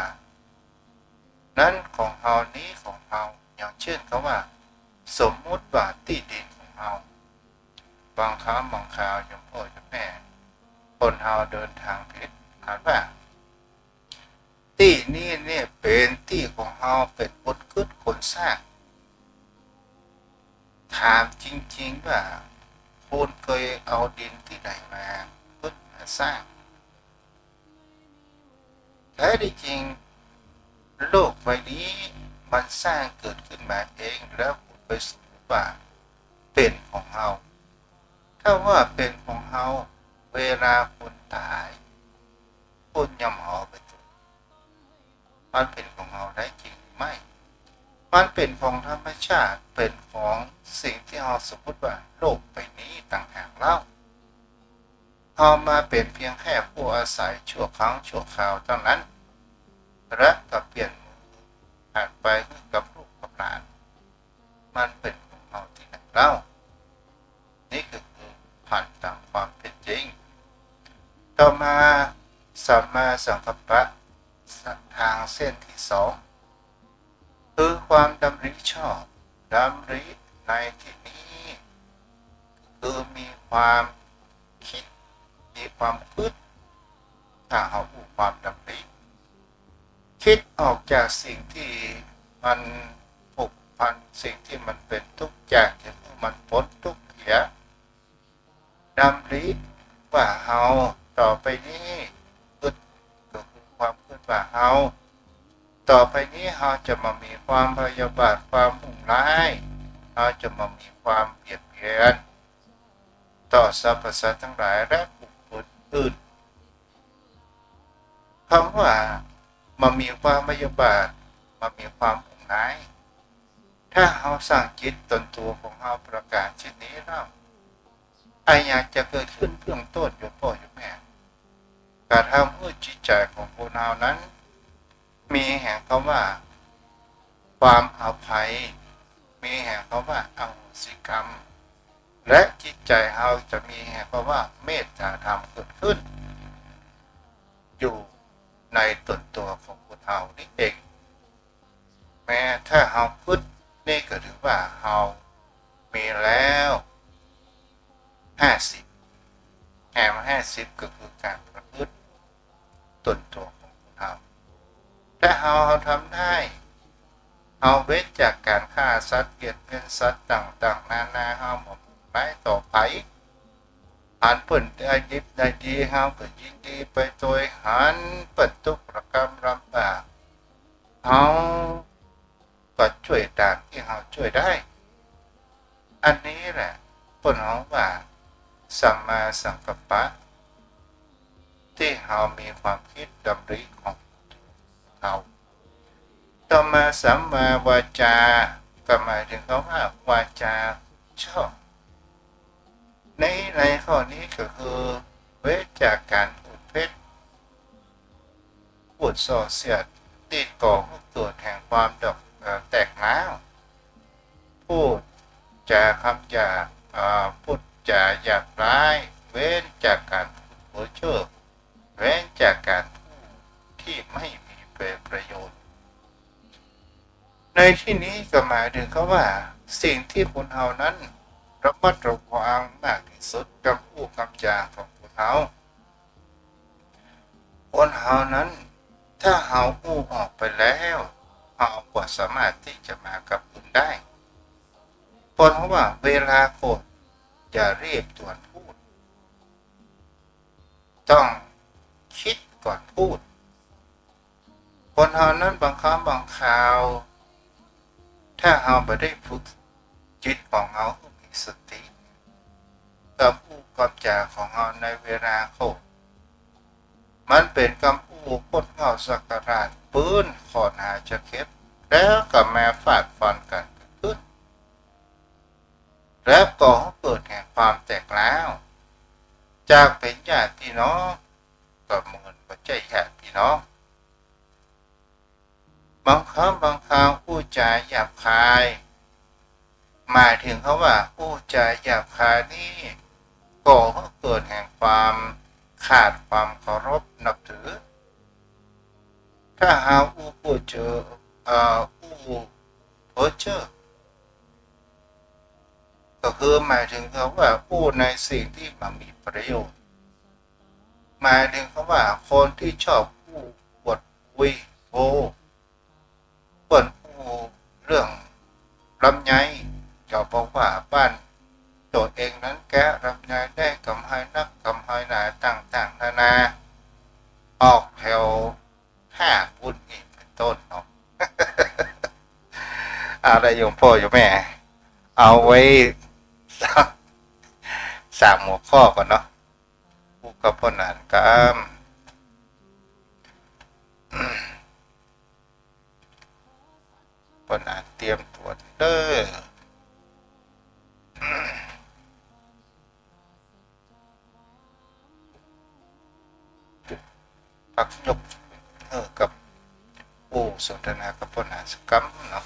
นั้นของเรานี้ของเราอย่างเช่นคำว่าสมมุติว่าที่ดินของเราบางครั้งบางคราวโยมพ่อโยมแม่คนเราเดินทางผิดถามว่าที่นี่เนี่ยเป็นที่ของเราเป็นคนคิดคนสร้างถามจริงๆว่าคุณเคยเอาดินที่ไหนมาคิดมาสร้างแท้ที่จริงโลกใบนี้มันสร้างเกิดขึ้นมาเองแล้วคุณไปสมมติว่าเป็นของเราถ้าว่าเป็นของเราเวลาคุณตายคุณย่ำเอาไปตัวมันเป็นของเราได้จริงไหมมันเป็นของธรรมชาติเป็นของสิ่งที่เราสมมติว่าโลกใบนี้ต่างหากเล่าเรามาเป็นเพียงแค่ผู้อาศัยชั่วครั้งชั่วคราวเท่านั้นและก็เปลี่ยนผ่านไปกับลูกกับหลานมันเป็นของเราที่ไหนเล่านี่คือผ่านตามความเป็นจริงต่อมาสัมมาสังกัปปะทางเส้นที่สองคือความดำริชอบดำริในที่นี้คือมีความคิดมีความคิดถ้าเราพูดความดำริคิดออกจากสิ่งที่มันผูกพันสิ่งที่มันเป็นทุกอย่างที่มันพ้นทุกข์เสียดำริว่าเราต่อไปนี้คิดก็คือความคิดว่าเราต่อไปนี้เราจะมามีความพยาบาทความมุ่งร้ายเราจะมามีความเบียดเบียนต่อสรรพสัตว์ทั้งหลายและบุคคลอื่นคำว่ามามีความพยาบาทมามีความมุ่งร้ายถ้าเราสร้างจิตตนตัวของเราประกาศเช่นนี้แล้วอยากจะเกิดขึ้นเบื้องต้นโยมพ่อโยมแม่การทำให้จิตใจของคนเรานั้นมีแห่งคำว่าความอภัยมีแห่งคำว่าอโหสิกรรมและจิตใจเราจะมีแห่งคำว่าเมตตาธรรมเกิดขึ้นอยู่ในตนตัวของคนเรานี่เองแม้ถ้าเราพูดนี่ก็ถือว่าเรามีแล้ว50แห่ง50ก็คือการประพฤติตนตัวของเราถ้าเราทำได้เอาเว้นจากการฆ่าสัตว์เบียดเบียนสัตว์ต่างๆนานาเราหมดไปต่อไปหันเปิ่นได้ดิบได้ดีเราก็ยินดีไปโดยหันเปิ่นทุกประกรรมลำบากเราก็ช่วยตามที่เราช่วยได้อันนี้แหละเปิ่นเอาว่าสัมมาสังกัปปะที่เรามีความคิดดำริของเราต่อมาสัมมาวาจาก็หมายถึงคำว่าวาจาชอบในข้อนี้ก็คือเว้นจากการพูดเท็จพูดส่อเสียดตีก่อให้เกิดแห่งความแตกร้าวพูดจาคำหยาบพูดจาหยาบร้ายเว้นจากการพูดเพ้อเจ้อเว้นจากการพูดที่ไม่มีประโยชน์ในที่นี้ก็หมายถึงเขาว่าสิ่งที่คนเรานั้นระมัดระวังมากที่สุดกับพูดคำจาของคนเรานั้นถ้าเราพูดออกไปแล้วเราก็สามารถที่จะมากับคุณได้ เพราะว่าเวลาโคดจะรีบด่วนพูดต้องคิดก่อนพูดคนเรานั้นบางครั้งบางคราวถ้าเราไม่ได้ฝึกจิตของเราให้มีสติกับพูดกับจาของเราในเวลาโคดมันเป็นคำพูดพดเงาสักการะปืนขอหาจะเข็บแล้วก็แม่ฟาดฟันกันขึ้นแล้วก็เกิดแห่งความแตกร้าวจากเป็นญาติพี่น้องก็เหมือนปัจจัยญาติพี่น้องบางครั้งบางคราวพูดจาหยาบคายหมายถึงเขาว่าพูดจาหยาบคายนี่ก็เกิดแห่งความขาดความเคารพนับถือถ้าหาพูดเจอเพ้อเจ้อก็คือหมายถึงเขาว่าพูดในสิ่งที่มันมีประโยชน์หมายถึงเขาว่าคนที่ชอบพูดปวดคุยโอ้เปิดพูดเรื่องลำไยจะบอกว่าบ้านตัวเองนั้นแกะลำไยได้กำไรนักกำไรหนาต่างๆนานาออกแถว5 บุญอีกเป็นต้นเนาะ อะไรโยมพ่อโยมแม่เอาไว้3 หัวข้อก่อนเนาะผู้กับพ่อหนานกับพ่อหนานเตรียมตรวจเด้อปักยกกับผู้สนทนากับพ่อหนานสักคำเนาะ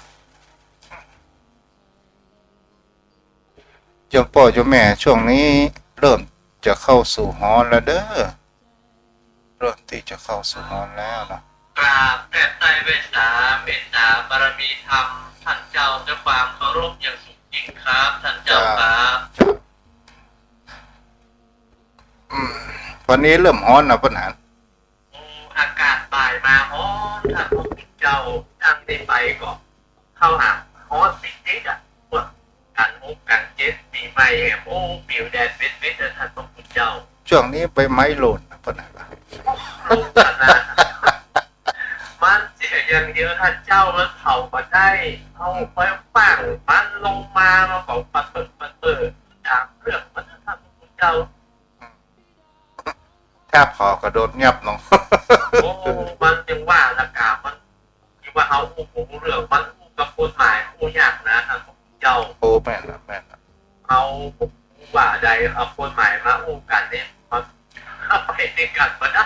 โยมพ่อโยมแม่ช่วงนี้เริ่มจะเข้าสู่ฮอนแล้วเด้อเริ่มที่จะเข้าสู่ฮอนแล้วเนาะกราบแผ่ไตรเวสาเมตตาบารมีธรรมท่านเจ้าด้วยความเคารพอย่างสูงยิ่งครับท่านเจ้าครับวันนี้เริ่มฮอนนะพ่อหนานอากาศบ่ายมาฮ้อนท่านพระคุณเจ้าตั้งได้ไปก็เข้าหาฮ้อนติดอ่ะพวกการมุกการเจ็ดปีใหม่โอ้ปิวแดดเวทท่านพระคุณเจ้าช่วงนี้ใบไม้หล่นนะพ่อหนานลูกนะมันเสียอย่างเดียวท่านเจ้ามันเผามาได้เอาไปฝังมันลงมาของปัดเปิดจากเรื่องมันท่านพระคุณเจ้าแทบพอกระโดดเงียบลงโอ้มันยังว่าละกามันคิดว่าเอาหูเรื่องมันกับกฎหมายผู้ยากนะท่านเจ้าโอ้แม่ละแม่ละเอาว่าใดเอากฎหมายมาอู้กันเนี่ยมันไปในกันมาได้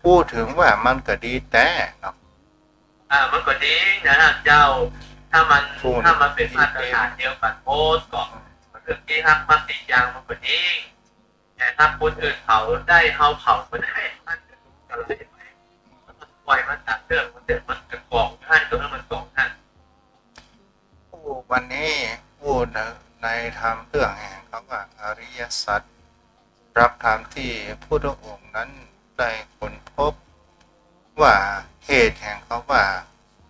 พูดถึงว่ามันก็ดีแต่เนาะมันก็ดีนะท่านเจ้าถ้ามันเป็นมาตรฐานเดียวกันโพสก่อนเรื่องที่ฮักมาติยางมันก็ดีแต่ถ้าคนอื่นเผาได้เขาเผาไม่ได้มันอะไรมันปล่อยมันตัดเรื่องมันเดือดมันกระกองท่านก็ให้มันกองท่านวันนี้พูดในธรรมเรื่องแห่งคำว่าอริยสัจรับธรรมที่พุทธองค์นั้นได้ค้นพบว่าเหตุแห่งเขาว่า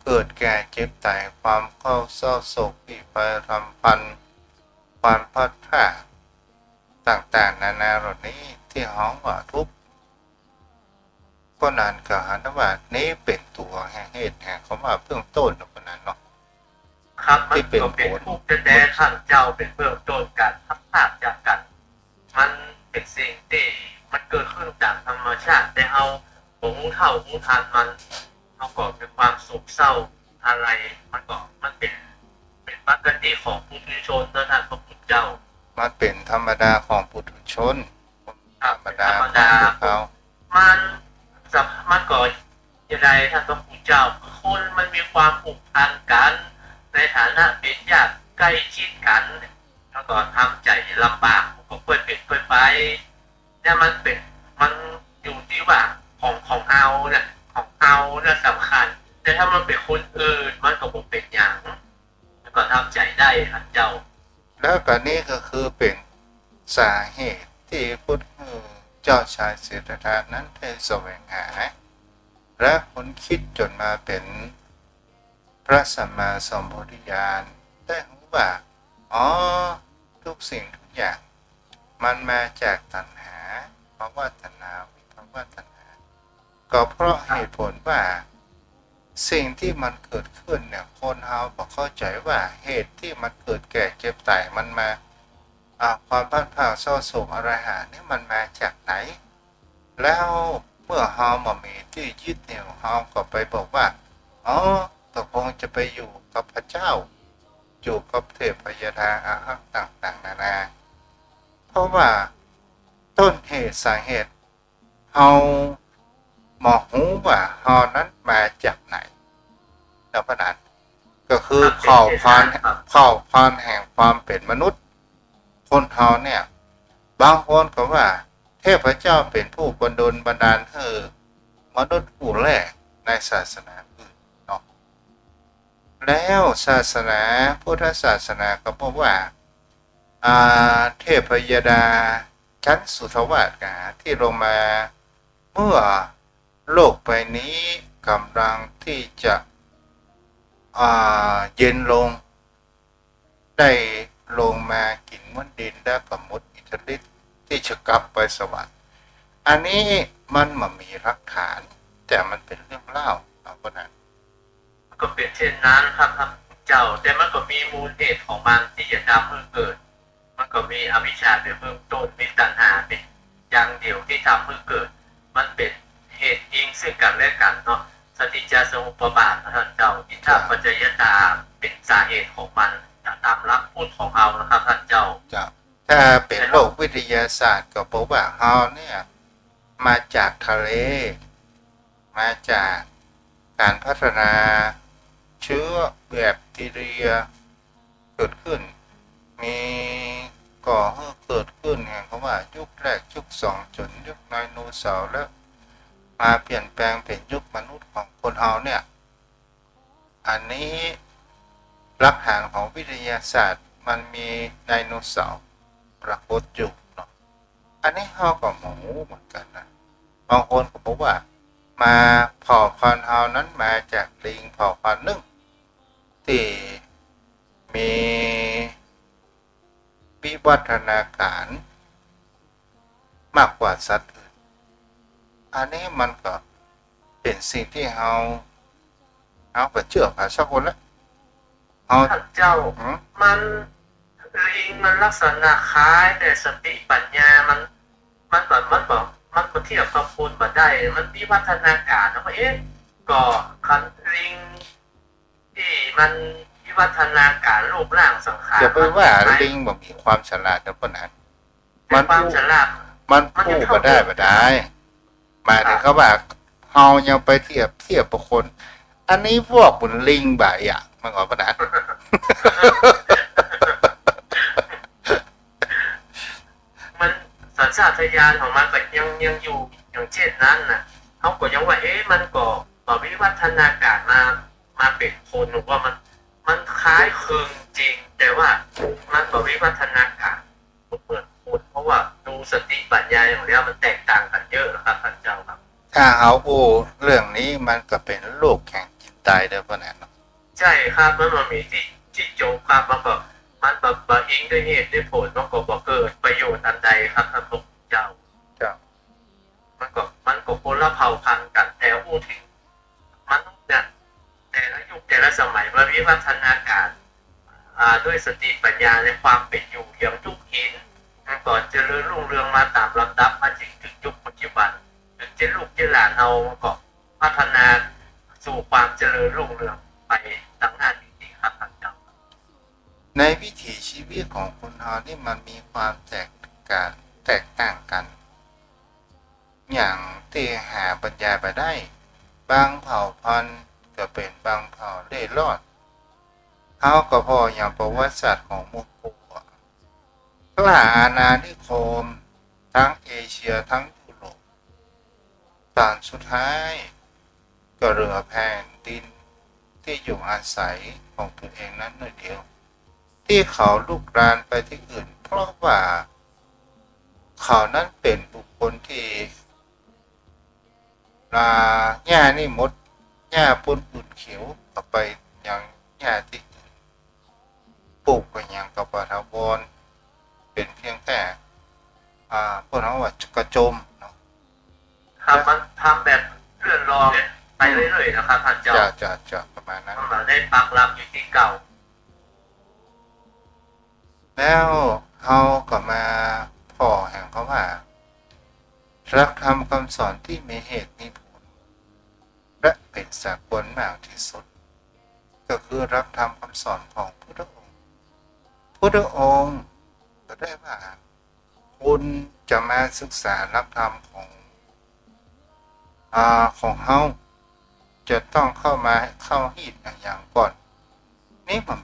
เกิดแก่เจ็บตายความเข้าเศร้าโศกปีภัยรำพันความพัดพลาดต่างๆนานาเหล่านี้ที่ห้องว่าทุกข์ก็นานกหันว่านี้เป็นตัวแห่งเหตุแห่งเขาว่าเบื้องต้นของนั้นเนาะครับมันเป็นผู้แต่ท่านเจ้าเป็นเบื้องต้นการทับภาพจากกันมันเป็นสิ่งที่มันเกิดขึ้นจากธรรมชาติแต่เอาหูเท่าหูทานมันเอาก่อเป็นความโศกเศร้าอะไรมันเป็นปกติของผู้ชนท่านพระพุทธเจ้ามันเป็นธรรมดาของปุถุชนธรรมดาของเขามันก่ออย่างไรท่านพระพุทธเจ้าคนมันมีความผูกพันกันในฐานะเป็นญาติใกล้ชิดกันแล้วก็ทำใจลำบากก็เปิดไปเนี่ยมันอยู่ที่ว่าของเอาเนี่ยสำคัญแต่ถ้ามันเป็นคนอื่นมันก็คงเป็นอย่างแล้วก็ทำใจได้ท่านเจ้าแล้วก็นี้ก็คือเป็นสาเหตุที่พุทธเจ้าชายสิทธัตถะนั้นได้แสวงหาและค้นคิดจนมาเป็นพระสัมมาสัมพุทธญาณได้รู้ว่า อ๋อทุกสิ่งทุกอย่างมันมาจากตัณหาภาวะตัณหาวิภาวะตัณหาก็เพราะเหตุผลว่าสิ่งที่มันเกิดขึ้นเนี่ยคนเราบอกเข้าใจว่าเหตุที่มันเกิดแก่เจ็บตายมันมาความพัดพรากเศร้าโศกอะไรหานี่มันมาจากไหนแล้วเมื่อเรามามีที่ยึดเหนี่ยวเราก็ไปบอกว่าอ๋อก็คงจะไปอยู่กับพระเจ้าอยู่กับเทพยดาอาหังต่างๆนานาเพราะว่าต้นเหตุสาเหตุเราหมอหูว่าเรานั้นมาจากไหนแล้วพนันก็คือเผ่าพันธุ์แห่งความเป็นมนุษย์คนเราเนี่ยบางคนก็ว่าเทพเจ้าเป็นผู้บันดาลให้มนุษย์ผู้แรกในศาสนาอื่นเนาะแล้วศาสนาพุทธศาสนาก็บอกว่าเทพยดาชั้นสุทวาสที่ลงมาเมื่อโลกใบนี้กำลังที่จะเย็นลงได้ลงมากินมวลดินและกับมดอิทธิฤทธิ์ที่จะกลับไปสวรรค์อันนี้มันไม่มีหลักฐานแต่มันเป็นเรื่องเล่าเอาเพราะนั้นก็เป็นเช่นนั้นครับท่านเจ้าแต่มันก็มีมูลเหตุของมันที่จะทำให้เกิดมันก็มีอวิชชาเป็นเบื้องต้นมีตัณหาเป็นอย่างเดียวที่ทำให้เกิดมันเป็นเหตุอิงซึ่งกันและกันเนาะสติจสมุปบาทท่านเจ้าอิทธาปัจจยตาเป็นสาเหตุของมันตามหลักพูดของเรานะครับท่านเจ้าถ้าเป็นโลกวิทยาศาสตร์ก็บอกว่าเราเนี่ยมาจากทะเลมาจากการพัฒนาเชื้อแบคทีเรียเกิดขึ้นมีก่อให้เกิดขึ้นแห่งคำว่ายุคแรกยุคสองจนยุคไดโนเสาร์แล้วมาเปลี่ยนแปลงเป็นยุคมนุษย์ของคนเราเนี่ยอันนี้หลักฐานของวิทยาศาสตร์มันมีไดโนเสาร์ปรากฏอยู่เนาะอันนี้เราก็หมูเหมือนกันนะบางคนก็บอกว่ามาเผ่าพันธุ์เรานั้นมาจากลิงเผ่าพันธุ์หนึ่งที่มีวิวัฒนาการมากกว่าสัตว์อื่นอันนี้มันก็เป็นสิ่งที่เราไปเชื่อผ่าสักคนแล้วท่านเจ้ามันลิงมันลักษณะคล้ายแต่สติปัญญามันเทียบกับคนมาได้มันมีวัฒนาการนะว่าก็คันลิงที่มันมีวัฒนาการรูปร่างสังขารจะไปว่าลิงบ่มีความฉลาดนะพวกนั้นมันความฉลาดมันพูดมาได้หมายถึงเขาว่าเฮายังไปเทียบกับคนอันนี้พวกบุญลิงบ่ายอ่ะมันก็ประดานมันสัญชาตญาณของมันก็ยังอยู่อย่างเช่นนั้นน่ะเขาก็ยังว่ามันก็วิวัฒนาการมาเป็นคนหรือว่ามันคล้ายคลึงจริงแต่ว่ามันก็วิวัฒนาการเปิดพูดเพราะว่าดูสติปัญญาของเรามันแตกต่างกันเยอะนะครับท่านเจ้าครับถ้าเอาเรื่องนี้มันก็เป็นโลกแห่งจิตตายเด้อพ่อแน่นอนใช่ครับมันมีที่โจมครับมันแบบอิงด้วยเหตุด้วยผลมันก็บอกเกิดประโยชน์อันใดครับท่านพระเจ้ามันก็คนละเผ่าพันธุ์กันแต่พูดถึงมันเนี่ยแต่ละยุคแต่ละสมัยมันวิวัฒนาการด้วยสติปัญญาในความเป็นอยู่อย่างยุคหินมันก่อนเจริญรุ่งเรืองมาตามลำดับมาถึงยุคปัจจุบันถึงเจลูกเจหลานเอาก็พัฒนาสู่ความเจริญรุ่งเรืองไปตั้งหน้าจริงๆครับท่านเจ้าในวิถีชีวิตของคนเรานี่มันมีความแตกต่างกันอย่างที่หาบรรยายไปได้บางเผ่าพันธุ์ก็เป็นบางเผ่าเล่ร่อนเขาก็พออย่างประวัติศาสตร์ของมุกูกล้าอาณานิคมทั้งเอเชียทั้งยุโรปตอนสุดท้ายก็เหลือแผ่นดินที่อยู่อาศัยของตัวเองนั้นหน่อยเดียวที่เขาลุกรานไปที่อื่นเพราะว่าเขานั้นเป็นบุคคลที่หญ้านี่มดหญ้าปนอุ่นเขียวก็ไปยังหญ้าที่อื่นปลูกไปยังกับ ปถาวรเป็นเพียงแต่พวกเราว่ากระจมเนาะ ครับมันทำแบบเลื่อนรองไปเรื่อยๆนะครับท่านเจ้า จะประมาณนั้น มันมาได้ปักหลักอยู่ที่เก่า แล้วเขาก็มาพ่อแห่งเขาว่ารักธรรมคำสอนที่มีเหตุมีผลและเป็นสากลมากที่สุดก็คือรักธรรมคำสอนของพุทธองค์พุทธองค์ก็ได้ว่าคุณจะมาศึกษารักธรรมของเฮาจะต้องเข้าหิดอย่างก่อนนี่มัน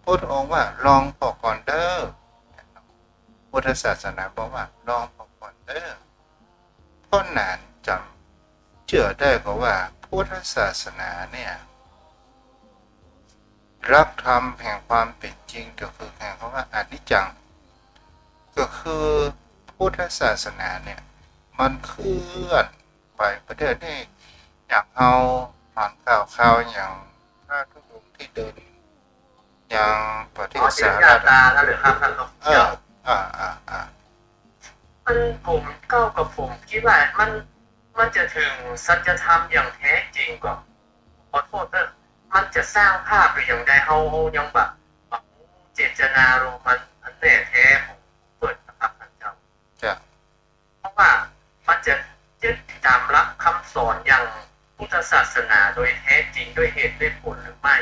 พุทธองค์ว่าลองพอก่อนเด้อพุทธศาสนาบอกว่าลองพอก่อนเด้อเพราะนานจำเชื่อได้ก็ว่าพุทธศาสนาเนี่ยรักธรรมแห่งความเป็นจริงก็คือแห่งคำว่าอนิจจังก็คือพุทธศาสนาเนี่ยมันเคลื่อนไปประเทศนี้อย่างเอาผ่านข่าวอย่างพระธุดงค์ที่เดินอย่างประเท อ๋อ ศ เสีย ส ง ห ยา รัฐ ตาแล้วหรือครับท่านหลวงเจ้า อ่า มันผมเก้ากับผมคิดว่ามันจะถึงสัจธรรมอย่างแท้จริงก่อนขอโทษเถอะมันจะสร้างภาพหรืออย่างใดเฮายังแบบเจตนาลงมันอันแน่แท้ของเปิดนะครับท่านเจ้า จะ เพราะว่ามันจะยึดตามหลักคำสอนอย่างพุทธศาสนาโดยแท้จริงด้วยเหตุด้วยผลหรือไม่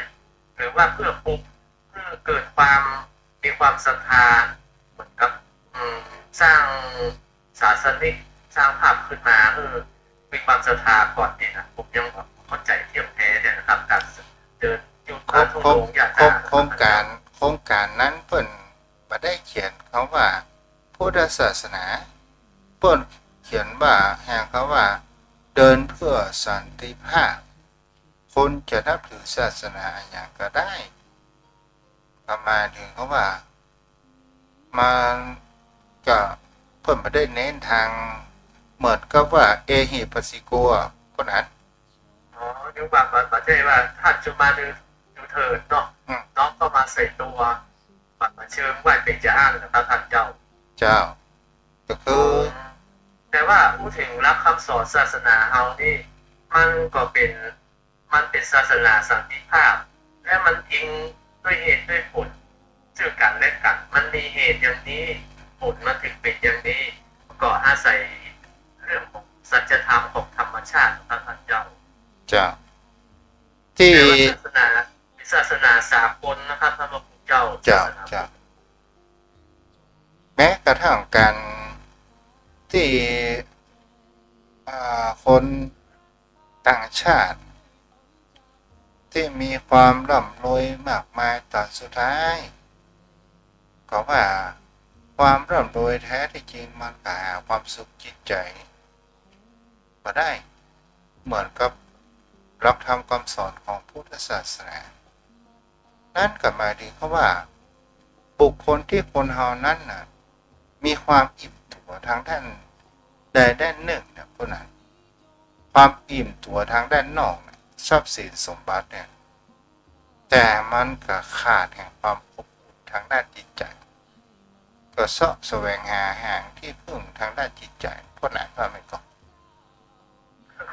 หรือว่าเพื่อปลุกเพื่อเกิดความมีความศรัทธาเหมือนกับสร้างศาสนิกสร้างภาพขึ้นมามีความศรัทธาก่อนดีนะผมยังเข้าใจเทียมแท้เนี่ยนะครับการเดินยุทธาทุดงอย่างโครงการนั้นเพิ่นบ่ได้เขียนเขาว่าพุทธศาสนาเพิ่นเขียนว่าแห่งเขาว่าเดินเพื่อสันติภาพคนจะนับถือศาสนาอย่างก็ได้ประมาณถึงเขาว่ามันก็เพิ่นบ่ได้เน้นทางเหมือนกับว่าเอหิปัสสิโกเพราะนั้น อ๋อยุบแบบประเทศว่าท่านจะมาดูเถิดเนาะน้องก็มาใส่ตัวบัตรมาเชิญไหวเป็นจะอ้างนะครับท่านเจ้า เจ้าก็คือ แต่ว่าพูดถึงรักคำสอนศาสนาเฮานี่มันก็เป็นศาสนาสันติภาพ และมันอิงด้วยเหตุด้วยผลซึ่งกันและกันมันมีเหตุอย่างนี้ผลมันถึงเป็นอย่างนี้ก็อาศัยเรื่องของสัจธรรมของธรรมชาตินะครับท่านเจ้า เจ้าที่ แต่ว่าศาสนาสากลนะครับท่านพระคุณเจ้า เจ้าแม้กระทั่งการที่คนต่างชาติที่มีความร่ำรวยมากมายตอนสุดท้ายก็ว่าความร่ำรวยแท้ที่จริงมันก็หาความสุขจิตใจมาได้เหมือนกับรับทำคำสอนของพุทธศาสนานั่นก็หมายถึงเขาว่าบุคคลที่คนเฮานั้นน่ะมีความอิ่มตัวทางด้านใดด้านหนึ่งเนี่ยพวกนั้นความอิ่มตัวทางด้านนอกทรัพย์สินสมบัติเนี่ยแต่มันก็ขาดแห่งความอบอุ่นทางด้านจิตใจก็เสาะแสวงหาแห่งที่พึ่งทางด้านจิตใจพวกนั้นว่าไม่ก็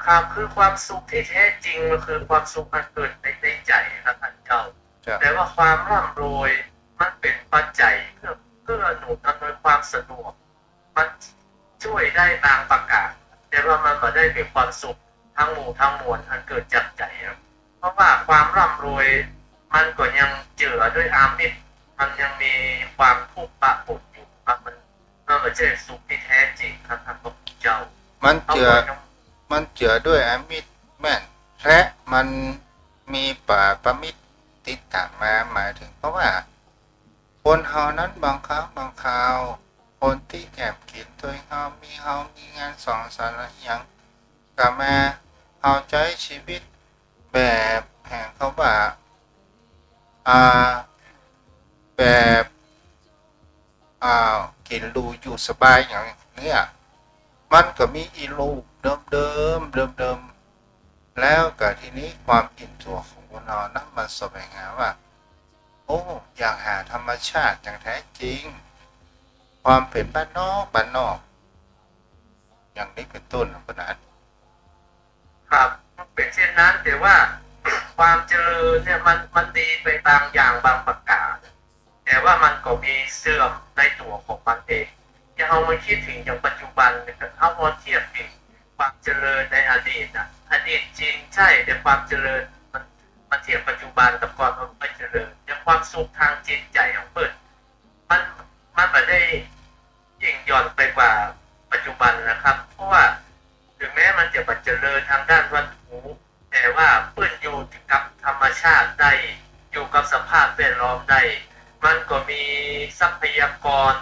ครับคือความสุขที่แท้จริงมันคือความสุขอันเกิดในใจครับท่านเจ้าแต่ว่าความร่ำรวยมันเป็นปัจจัยเพื่อหนุนอำนวยความสะดวกมันช่วยได้บางประการแต่ว่ามันไม่ได้เป็นความสุขทั้งหมู่ทั้งมวลอันเกิดจากใจครับเพราะว่าความร่ำรวยมันก็ยังเจือด้วยอามิตรมันยังมีความทุกข์ปะปนอยู่ครับมันไม่ใช่สุขที่แท้จริงครับท่านพระคุณเจ้ามันเจือด้วยอามิตรแม่นและมันมีป่าประมิตรติดตามมาหมายถึงเพราะว่าคนเฮานั้นบางครั้งบางคราวคนที่แอบกินตัวเฮามีงานสองสารอย่างก็มาเฮาใช้ชีวิตแบบแห่งเขาว่าแบบกินรูอยู่สบายอย่างเนี้ยมันก็มีอีลูกเดิมแล้วก็ทีนี้ความอิ่มตัวของคนเรานะมันแสวงหาว่า โอ้อยากหาธรรมชาติอย่างแท้จริง ความเป็นบ้านนอกบ้านนอก อย่างนี้เป็นต้นนะคุณอาจ ครับมันเป็นเช่นนั้นแต่ว่า ความเจริญเนี่ยมันดีไปบางอย่างบางประการ แต่ว่ามันก็มีเสื่อมในตัวของมันเองอย่าเอามาคิดถึงอย่างปัจจุบันนะครับเอามาเทียบถึงความเจริญในอดีตนะอดีตจริงใช่แต่ความเจริญมันเทียบปัจจุบันกับความไม่เจริญอย่างความสุขทางจิตใจของเปิดมันมันไม่ได้ยิ่งย่อนไปกว่าปัจจุบันนะครับ เพราะว่าถึงแม้มันจะเจริญทางด้านวัตถุแต่ว่าเพื่อนอยู่กับธรรมชาติได้อยู่กับสภาพแวดล้อมได้มันก็มีทรัพยากร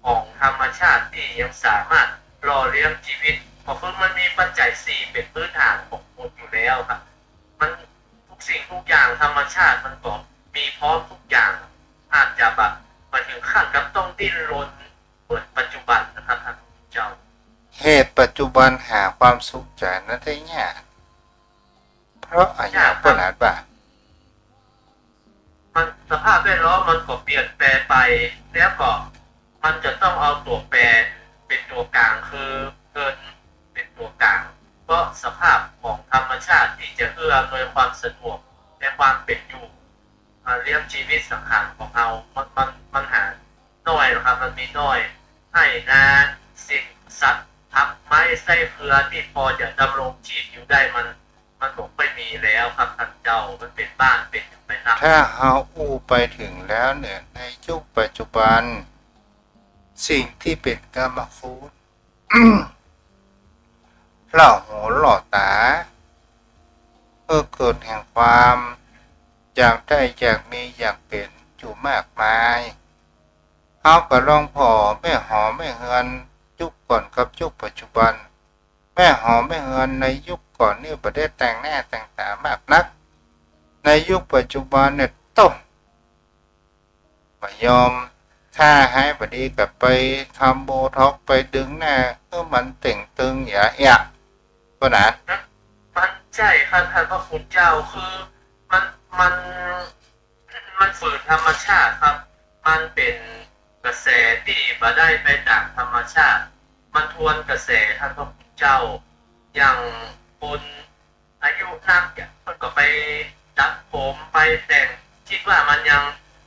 ของธรรมชาติที่ยังสามารถหล่อเลี้ยงชีวิตเพราะมันมีปัจจัยสี่เป็นพื้นฐานของคนอยู่แล้วครับมันทุกสิ่งทุกอย่างธรรมชาติมันก็มีพร้อมทุกอย่างอาจจะแบบมาถึงขั้นกับต้องดิ้นรนเหมือนปัจจุบันนะครับท่านเจ้า เหตุปัจจุบันหาความสุขจากนั้นได้ยากเพราะอะไรคุณอาจว่า มันสภาพแวดล้อมมันก็เปลี่ยนแปลงไปแล้วก็มันจะต้องเอาตัวแปรเป็นตัวกลางคือเงินเป็นตัวกลางเพราะสภาพของธรรมชาติที่จะเอื้ออำนวยความสะดวกและความเป็นอยู่เลี้ยงชีวิตสังขารของเรามันหาน้อยนะครับมันมีน้อยให้นาสิ่งสัตว์ทับไม้ไส้เพื่อที่พอจะดำรงชีพอยู่ได้มันคงไม่มีแล้วครับท่านเจ้ามันเป็นบ้านเป็นไปตาม ถ้าเอาอู้ไปถึงแล้วเนี่ยในยุคปัจจุบัน สิ่งที่เป็นกรรมคูณ เหล่าหูหล่อตาเกิดแห่งความอยากได้อยากมีอยากเป็นอยู่มากมายเอากระลองพอแม่หอแม่เฮือนยุคก่อนกับยุคปัจจุบัน แม่หอแม่เฮือนในยุคก่อนนี่ประเทศแต่งแน่แต่งตามากนัก ในยุคปัจจุบันเนี่ยต้องไม่ยอมถ้าให้บดีกับไปทำโบท็อกไปดึงหน้ามันเต่งตึงอย่าเอะก็นะ มันใช่ครับท่านพระคุณเจ้าคือมันมันมันฝืนธรรมชาติครับมันเป็นกระแสที่มาได้ไปจากธรรมชาติมันทวนกระแสท่านพระคุณเจ้าอย่างคนอายุนักเนี่ยมันก็ไปดัดผมไปแต่งคิดว่ามันยัง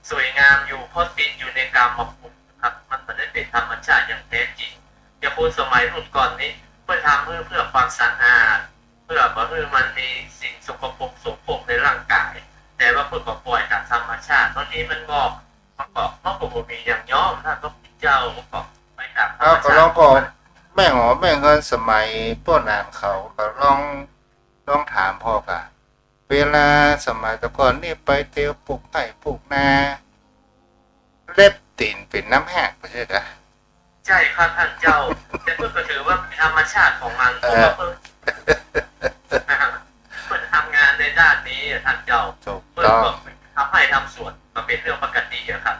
สวยงามอยู่เพราะติดอยู่ในกรรมคุณครับมันไม่ได้เป็นธรรมชาติอย่างแท้จริงอย่างคนสมัยรุ่นก่อนนี้เพื่อทำเพื่อความสะอาดเพื่อมันมีสิ่งสกปรกโสโครกในร่างกายแต่ว่าเพื่อปล่อยตามธรรมชาติตอนนี้มันงอกมันก็มีอย่างย่อมถ้าต้องเจ้ามันก็ไปตามธรรม ก็ ชา ลอง ติ บอกแม่หอแม่เงินสมัยป้นอ่านเขาก็ลองถามพ่อกะเวลาสมัยตะก่อนนี่ไปเตียวปลูกไผ่ปลูกนาเล็บตีนเป็นน้ำแห้งไม่ใช่เหรอ ใช่ครับท่านเจ้าแต่เพื่อก็ถือว่าเป็นธรรมชาติของมันเพราะว่าเพื่อทำงานในด้านนี้ท่านเจ้า ถูก เพื่อ ต้อง ทำให้ทำสวนมันเป็นเรื่องปกติอะครับ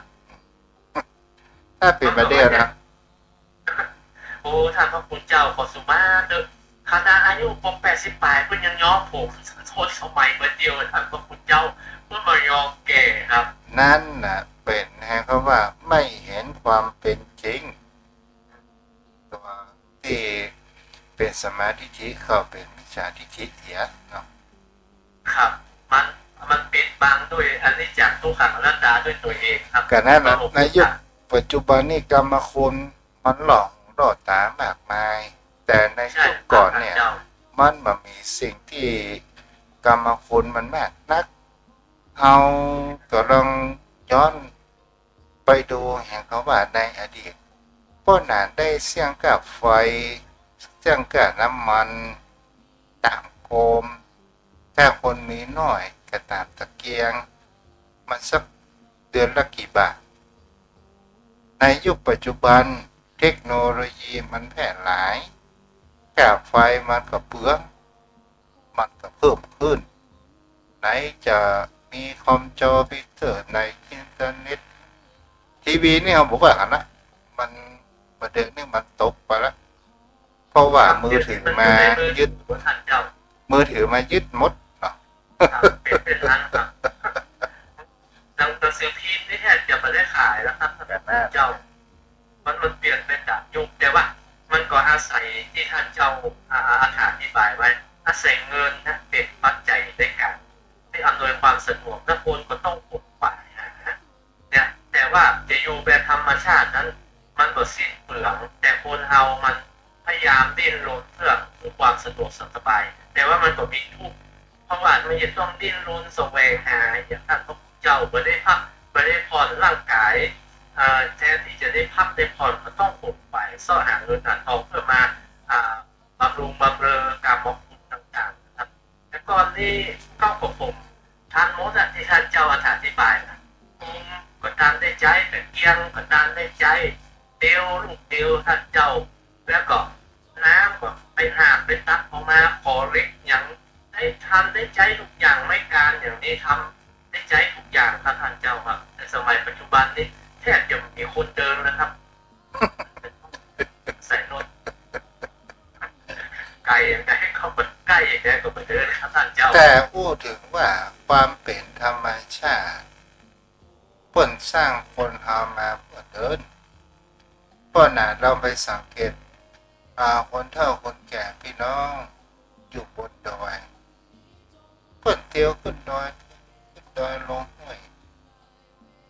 ถ้าเป็นมาเดียวนะ โอ้ท่านพระคุณเจ้าขอสุมาเด้อคณะอายุผม80 ปลายเพิ่นยังย้อมผมโทษสมัยเมื่อเดียวท่านพระคุณเจ้าเพิ่นมายอมแก่ครับ นั่นน่ะเป็นแห่งเขาว่าไม่เห็นความเป็นจริงตัวที่เป็นสมาธิทิเข้าเป็นมิจฉาทิฏฐิเสียเนาะ ครับมันปิดบังด้วยอนิจจังทุกขังอนัตตาด้วยตัวเองครับ กันนั้นนะในยุคปัจจุบันนี่กรรมคุณมันหลอกล่อตามากมาย แต่ใน ใช่ ยุคก่อนเนี่ย เจ้า มันมามีสิ่งที่กรรมคุณมันมากนักเขาก็ลองย้อนไปดูเห็นเขาว่าในอดีตพวกนั้นได้เสี่ยงกับไฟเสี่ยงกับน้ำมันตามโคมถ้าคนมีน้อยก็ตามตะเกียงมันสักเดือนละกี่บาทในยุคปัจจุบันเทคโนโลยีมันแพร่หลายค่าไฟมันก็เปลืองมันก็เพิ่มขึ้นไหนจะมีคอมจอพิเตอร์ในอินเทอร์เน็ตทีวีนี่เขาบอกว่ากันนะมันประเด็นนี่มันตกไปแล้วเพราะว่ามือถือมายึด ท่านเจ้า มือถือมายึดหมดเนาะ เป็นนั้นครับหนังสือ แทบจะไม่ได้ขายแล้วครับแบบเจ้ามันเปลี่ยนไปจากยุคแต่ว่ามันก็อาศัยที่ท่านเจ้าอธิบายไว้อาศัยเงินนะเป็นปัจจัยในการที่อำนวยความสะดวกและคนก็ต้องปลูกป่าเนี่ยแต่ว่าจะอยู่แบบธรรมชาตินั้นมันก็สิ้นเปลืองแต่คนเฮามันพยายามดิ้นรนเพื่อความสะดวกสบายแต่ว่ามันก็มีทุกข์เพราะว่ามันจะต้องดิ้นรนแสวงหาอย่างท่านพระเจ้าไม่ได้พักไม่ได้ผ่อนร่างกายแทนที่จะได้พักได้ผ่อนก็ต้องปลูกป่าซ่อหาเงินหาทองเพื่อมาบำรุงบำเรอกรรมคุณต่างๆนะครับแต่ก่อนนี้ก็ผมท่านโมดที่ท่านเจ้าอธิบายนะก็ตามได้ใจแต่เกียงก็ตามได้ใจเดียวลูกเดียวท่านเจ้าแล้วก็น้ำก็ไปหาไปตักออกมาขอเล็กอย่างได้ทำได้ใจทุกอย่างไม่การอย่างนี้ทำได้ใจทุกอย่างครับท่านเจ้าครับในสมัยปัจจุบันนี้แทบจะมีคนเดินนะครับใส่รถไกลอย่างไรเขาไปใกล้อย่างไรก็ไปเดินครับท่านเจ้าแต่พูดถึงว่าความเป็นธรรมชาติเพิ่นสร้างคนเฮามาเพื่อเดินเพราะน่ะเราไปสังเกตคนเฒ่าคนแก่พี่น้องอยู่บนดอยเพิ่นเที่ยวขึ้นดอยลงห้วย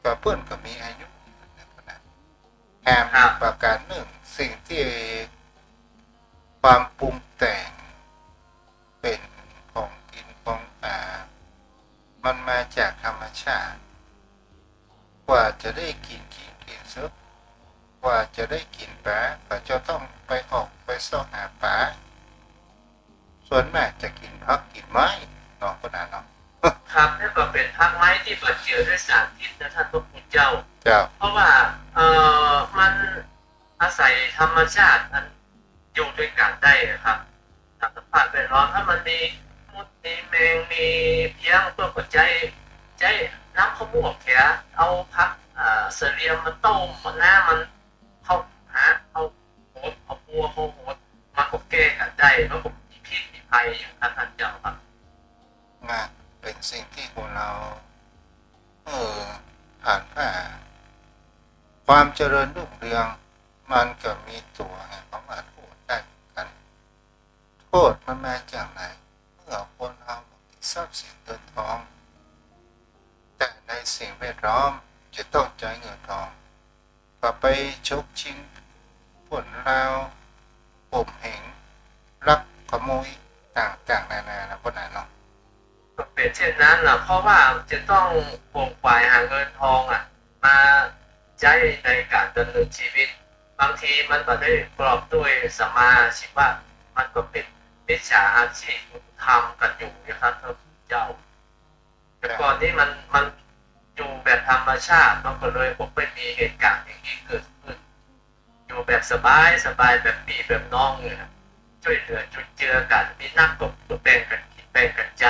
ก็เพิ่นก็มีอายุแถมอีกประการหนึ่งสิ่งที่ความปรุงแต่งเป็นของกินของป่ามันมาจากธรรมชาติกว่าจะได้กินซุปกว่าจะได้กินปลาก็จะต้องไปออกไปซ่อหาปลาส่วนมากจะกินผักกินไม้เนาะคนนั้นเนาะครับนี่ก็เป็นผักไม้ที่บรรเจือด้วยสารพิษนะท่านพระคุณเจ้าเพราะว่ามันอาศัยธรรมชาตินั้นอยู่ด้วยกันได้ครับสภาพแวดล้อมถ้ามันมีมุดมีแมงมีเพียงเพื่อปัจจัยน้ำข้าวหมวกแค่เอาพักเสลียมมาต้มมันน้ำมันเข้าหาเอาโหดเอาปัวเขาโหดมาก็แก้กันได้แล้วก็มีพิษมีภัยอย่างท่านเจ้าครับงานเป็นสิ่งที่คนเราผ่านผ่าความเจริญรุ่งเรืองมันก็มีตัวไงเพราะว่าโทษได้กันโทษมันมาจากไหนเมื่อคนเรามีทรัพย์สินเงินทองแต่ในสิ่งแวดล้อมจะต้องใช้เงินทองก็ไปชกชิงผลเราข่มเหงลักขโมยต่างๆนานานะพวกนั้นเนาะก็เป็นเช่นนั้นนะเพราะว่าจะต้องปลูกฝ่ายหาเงินทองมาใช้ในการดำเนินชีวิตบางทีมันก็ได้ประกอบด้วยสมาชีวะมันก็เป็นวิชาอาชีพทำกันอยู่นะครับท่านเจ้าแต่ก่อนนี้มันอยู่แบบธรรมชาติมันก็เลยผมไม่มีเหตุการณ์อย่างนี้เกิดขึ้นอยู่แบบสบายแบบปีแบบน้องเลยช่วยเหลือจุดเจือกันมีนักก็แบ่งกันคิดแบ่งกันใจ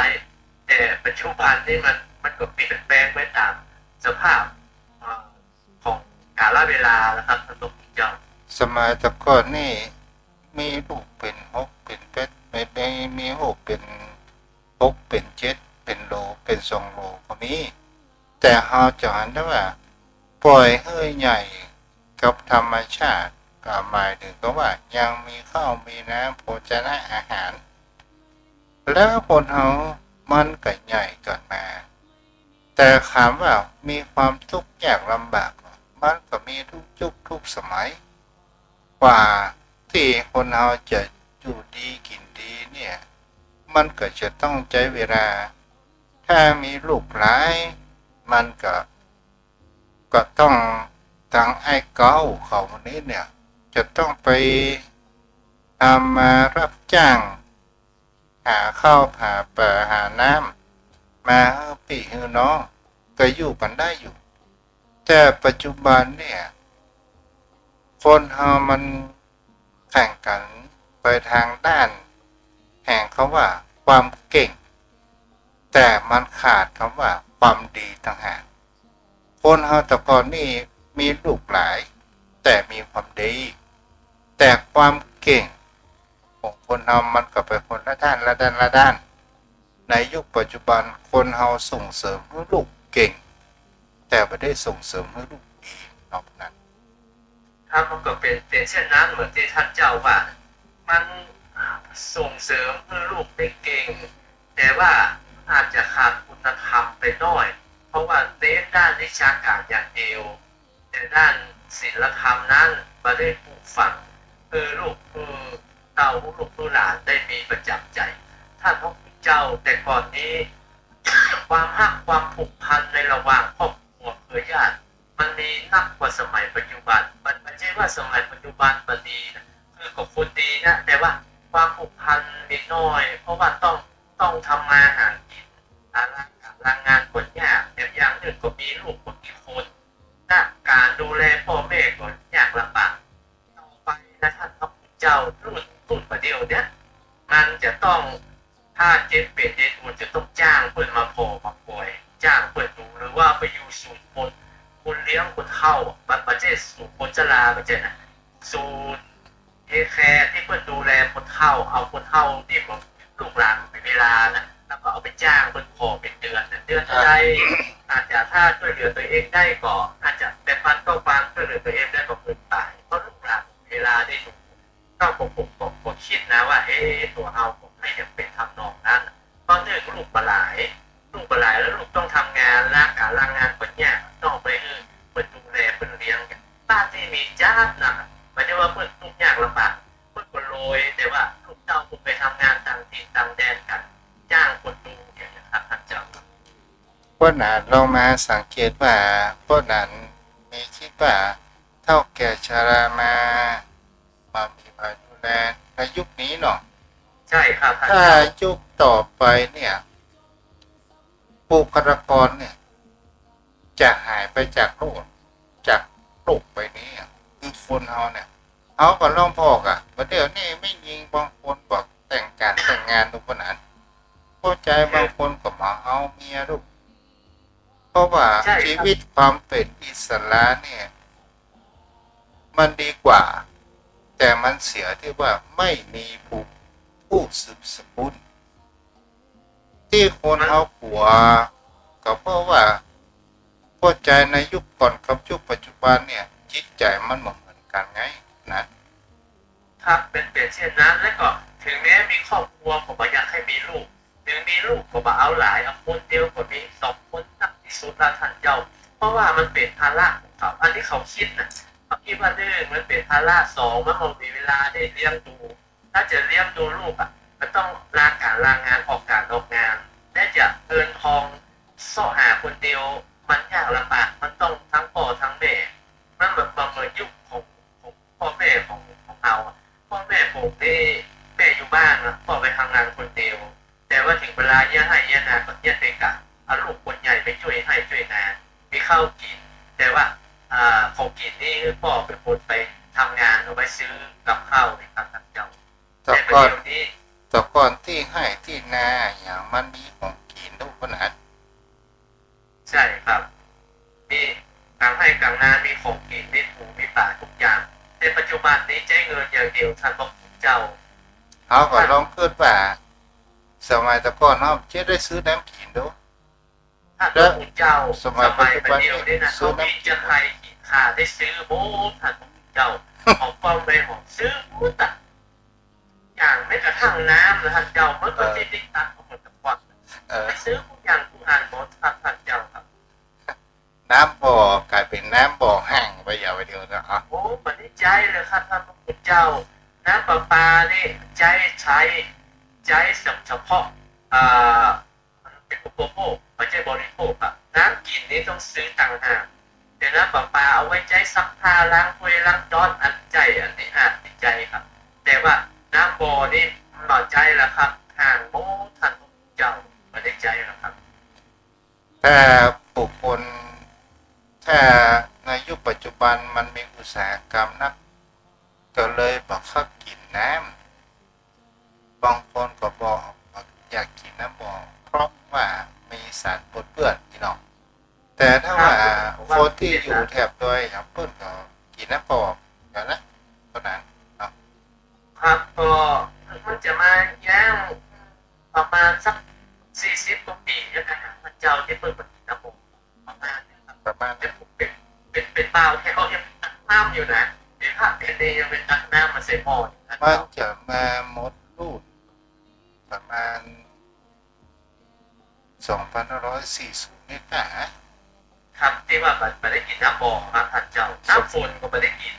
แต่ปัจจุบันนี้มันก็เปลี่ยนแปลงไปตามสภาพของกาลเวลาแล้วครับท่านผู้เจ้าสมัยแต่ก่อนนี่มีลูกเป็น6เป็น8ไม่มี6เป็น6เป็น7เป็นโลเป็น2โลก็มีแต่เฮาจะเห็นได้ว่าปล่อยให้ใหญ่กับธรรมชาติก็หมายถึงก็ว่ายังมีข้าวมีน้ำโภชนะอาหารแล้วคนเฮามันก็ใหญ่เกินมาแต่ถามว่ามีความทุกข์ยากลำบากมันก็มีทุกยุคทุกสมัยกว่าที่คนเฮาจะอยู่ดีกินดีเนี่ยมันก็จะต้องใช้เวลาถ้ามีลูกหลายมันก็ต้องทางไอ้เก้าเขาวันนี้เนี่ยจะต้องไปทำมารับจ้างหาข้าวหาปลาหาน้ำมาให้พี่ให้น้องก็อยู่กันได้อยู่แต่ปัจจุบันเนี่ยคนเฮามันแข่งกันไปทางด้านแห่งคำว่าความเก่งแต่มันขาดคำว่าความดีต่างหากคนเฮาแต่ก่อนนี่มีลูกหลายแต่มีความดีแต่ความเก่งของคนเฮามันก็ไปคนละด้านในยุคปัจจุบันคนเฮาส่งเสริมลูกเก่ง แต่ไม่ได้ส่งเสริมให้ลูกดีนอกนั้น ถ้ามันก็เป็นเช่นนั้นเหมือนที่ท่านเจ้าว่ามันส่งเสริมให้ลูกได้เก่งแต่ว่าอาจจะขาดคุณธรรมไปหน่อยเพราะว่าเน้นด้านวิชาการอย่างเดียวแต่ด้านศีลธรรมนั้นไม่ได้ปลูกฝังลูกเต้าลูกหลานได้มีประจักษ์ใจท่านพระพุทธเจ้าแต่ก่อนนี้ ความฮักความผูกพันในระหว่างครอบครัวเครือญาติมันมีนักกว่าสมัยปัจจุบันมันไม่ใช่ว่าสมัยปัจจุบันมันดีนะคือกับคนดีนะแต่ว่าความผูกพันมีน้อยเพราะว่าต้องทำมาหากินหางานคนยากอย่างหนึ่งก็มีลูกคนกี่คนนะการดูแลพ่อแม่ก็ยากลำบากต่อไปนะท่านพระพุทธเจ้ารุ่นประเดี๋ยวเนี้ยมันจะต้องถ้าเจ็บเป็นเจ็บปวดจะต้องจ้างเพื่อนมามาป่วยจ้างเพื่อนดูหรือว่าไปอยู่ศูนย์คนเลี้ยงคนเฒ่ามันไม่ใช่ศูนย์คนชราไม่ใช่นะศูนย์เทคแคร์ที่เพื่อนดูแลคนเฒ่าเอาคนเฒ่าที่ผมลูกหลานมีเวลานะแล้วก็เอาไปจ้างเพื่อนพอเป็นเดือนเดือนใดอาจจะถ้าช่วยเหลือตัวเองได้ก็อาจจะแต่ปันก็ปันช่วยเหลือตัวเองได้ก็เกินไปเพราะลูกหลานเวลาได้ดูก็ผมคิดนะว่าตัวเอาผมไม่จำเป็นทำนองนั้นเพราะเนื่องลูกปลายแล้วลูกต้องทำงานลางานคนยากต้องไปเพื่อนดูแลเพื่อนเลี้ยงบ้านที่มีจ้านะไม่ใช่ว่าเพื่อนทุกข์ยากลำบากเพื่อนคนรวยแต่ว่าลูกเจ้าคุณไปทำงานต่างถิ่นต่างแดนกันจ้างคนดูอย่างนี้ครับท่านเจ้าพวกนั้นเรามาสังเกตว่าพวกนั้นมีคิดว่าเท่าแก่ชรามามีมาดูแลในยุคนี้เนาะใช่ครับถ้ายุคต่อไปเนี่ยบุคลากรเนี่ยจะหายไปจากโลกไปนี้คือคนเฮาเนี่ยเขาก็ล่องพอกอ่ะประเดี๋ยวนี้ไม่ยิงบางคนบอกแต่งงานทุกคนนั้นเข้าใจบางคนก็มาเอาเมียลูกเพราะว่าชีวิตความเป็นอิสระเนี่ยมันดีกว่าแต่มันเสียที่ว่าไม่มีผู้สืบสกุลที่คนเขากลัวก็เพราะว่าเข้าใจในยุคก่อนกับยุคปัจจุบันเนี่ยจิตใจมันเหมือนกันไงนะครับเป็นเช่นนั้นแล้วก็ถึงแม้มีครอบครัวผมก็อยากให้มีลูกถึงมีลูกก็บ่เอาหลายเอาคนเดียวก็มี2 คนนักที่สุดละท่านเจ้าเพราะว่ามันเป็นภาระของเขาอันที่เขาคิดนะเขาคิดว่า1มันเป็นภาระ2มันมีเวลาได้เลี้ยงดูถ้าจะเลี้ยงดูลูกอ่ะมันต้องลางานออกงานและจะเงินทองซ่อหาคนเดียวมันยากลำบากมันต้องทั้งพ่อทั้งแม่มันแบบบางเมื่อยุคของพ่อแม่ของเราพ่อแม่ผมนี่แม่อยู่บ้านนะพ่อไปทำงานคนเดียวแต่ว่าถึงเวลาเยี่ยให้เยี่ยนาก็เยี่ยไปกับเอาลูกคนใหญ่ไปช่วยให้ช่วยนามีข้าวกินแต่ว่าของกินนี่พ่อเป็นคนไปทำงานเอาไปซื้อกับข้าวในครับท่านเจ้าแต่ก่อนที่ให้ที่นาอย่างมันมีของกินทุกคนนั้นใช่ครับมีกลางให้กลางนามีของกินมีปูมีปลาทุกอย่างในปัจจุบันนี้ใช้เงินอย่างเดียวท่านพระคุณเจ้าเขาก็ลองคิดว่าสมัยแต่ก่อนเขาจะได้ซื้อน้ำกินด้วยท่านพระคุณเจ้าสมัยปัจจุบันนี้นะเขามีจะใครกินข้าได้ซื้อโบ้ท่านพระคุณเจ้าของความเร็วของซื้อมุตะอย่างไม่กระทั่งน้ำนะท่านเจ้าเมื่อก่อนที่ติ๊กตักหมดทุกวันไปซื้อทุกอย่างทุกอันหมดท่านเจ้าครับน้ำบ่อกลายเป็นน้ำบ่อแห้งไปอย่างเดียวนะโอ้ปฏิใจเลยครับท่านพระคุณเจ้าน้ำประปานี่ใช้เฉพาะเป็นอุปโภคไม่ใช่บริโภคอะน้ำกินนี่ต้องซื้อต่างหากแต่น้ำประปาเอาไว้ใช้ซักผ้าล้างถ้วยล้างจานอันนี้ติดใจครับแต่ว่าน้ำบ่อนี่หล่อใจแล้วครับห่างโม้ท่านพระคุณเจ้าไม่ได้ใจแล้วครับแต่บุคคลถ้าในยุคปัจจุบันมันมีอุตสาหกรรมนักก็เลยบอกเขากินน้ำบางคนก็บอกอยากกินน้ำบ่อเพราะว่ามีสารปนเปื้อนพี่น้องแต่ถ้าว่าคนที่อยู่แถบโดยอย่างเปิ้ลก็กินน้ำบ่อกันนะเท่านั้นครับก็มันจะมาย่างประมาณสัก40 กว่าปีแล้วกันพระเจ้าที่เปิดปฏิบัติประมาณ น้ำมาใส่หม้ออย่างนั้น มัน เจ้า จะมาหมดรูดประมาณ2540นี่นะครับ ที่ว่ามันไม่ได้กินน้ำบ่อครับท่านเจ้าน้ำฝนก็ไม่ได้กิน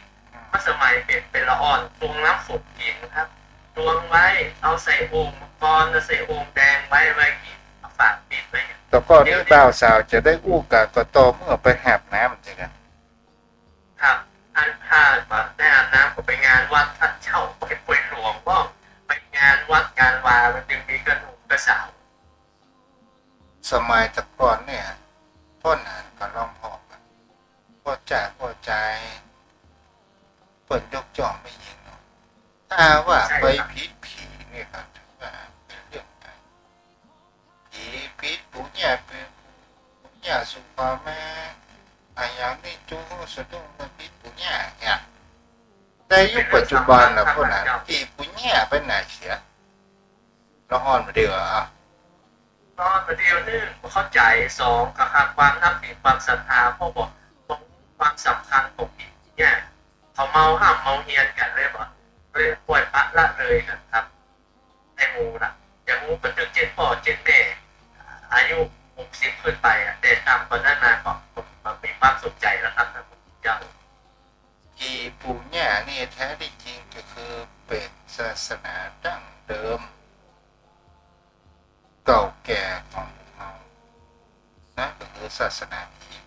เมื่อสมัยเป็นละอ่อนตวงน้ำฝนกินครับตวงไว้เอาใส่โอ่งก้อนแล้วใส่โอ่งแดงไว้กินเอาฝากปิดไว้ แต่ก็นี่บ่าวสาวจะได้อู้กับกโตเมื่อไปแหบน้ำจริงกัน ครับอันถ้าแบบได้อาบน้ำก็ไปงานวัดท่านเช่าไปป่วยหลวงก็ไปงานวัดงานวามันจึงมีกระหนุ่มกระสาว สมัยแตะก่อนเนี่ยพ่อหนานก็ลองพอกอะพ่อจ่าพ่อใจเปิดยกจองไม่ยิงเนาะถ้าว่าไปพิษผีเนี่ยครับถือว่าเป็นเรื่องใหญ่ผีพิษปู่ย่าเป็นปู่ย่าสุภาแม่อาอย่างนี้จูสะดุ้งมันพิษปู่ย่าเนี่ยแต่ยุคปัจจุบันนะพ่อหนานผีปู่ย่าไปไหนเสียละอ่อนมาเดืออ่ะ ก็ประเดี๋ยวนึงเข้าใจสองก็คือความนับถือความศรัทธาพ่อบอกความสำคัญของผีเนี่ยเขาเมาห้ามเมาเฮียนกันเลยบ่เลยป่วยพระละเลยนะครับไอ้งูน่ะอย่างงูเป็นถึง7 พ่อ 7 แม่อายุ60ขึ้นไปอ่ะแต่ตามคนนั้นมาก็มันมีความสนใจแล้วครับท่านผู้เจ้า อีปู่ย่านี่แท้ที่จริงก็คือเป็นศาสนาดั้งเดิมเก่าแก่ของเรานะก็คือศาสนาพุทธ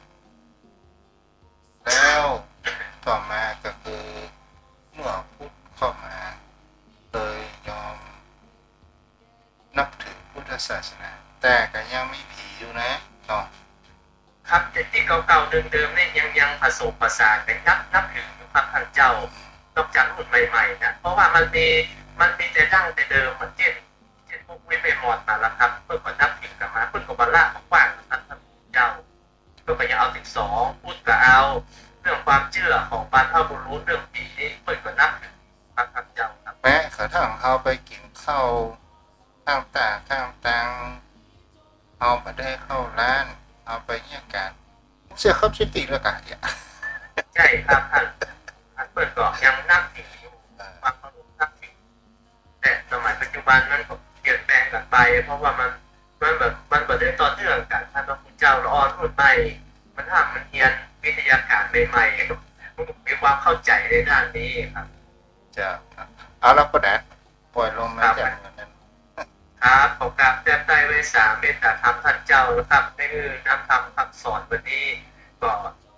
แล้วต่อมาก็คือเมื่อพุทธเข้ามาเลยยอมนับถือพุทธศาสนาแต่ก็ยังมีผีอยู่นะเนาะ ครับแต่ที่เก่าๆเดิมๆเนี่ยยังผสมผสานเป็นนับถือพระท่านเจ้านอกจากรุ่นใหม่ๆนะเพราะว่ามันมีแต่ดั้งแต่เดิมมันเช่นพวกวิเวมอดมาแล้วครับเพื่อก็นับถือกันมาเพื่อก็บรรลุกว้างๆท่านเจ้าเพื่อก็ยังเอา12พูดก็เอาเรื่องความเชื่อของบรรพบุรุษเรื่องผีนี่เพื่อก็นับถือพระท่านเจ้าครับ แม้กระทั่งเขาไปกินข้าวข้างตาข้างตังเอาไปได้เข้าร้านเอาไปเนี่ยกันเสียเขาชิติแล้วกันเนี่ย ใช่ครับท่านเปิดก็ยังนับถืออยู่บางคนนับถือแต่สมัยปัจจุบันนั้นก็เปลี่ยนแปลงกันไป เพราะว่ามันแบบได้ต่อเนื่องกันท่านพระพุทธเจ้าละอ่อนรุ่นใหม่มันห้ามมันเรียนวิทยาการใหม่ๆมันมีความเข้าใจในด้านนี้ครับ จะเอาแล้วก็แดดปล่อยลงมาจากนั้น ครับขอกราบแทบใต้ไว้3เมตตาธรรมท่านเจ้านะครับนี่คือน้ำธรรมคำสอนวันนี้ก็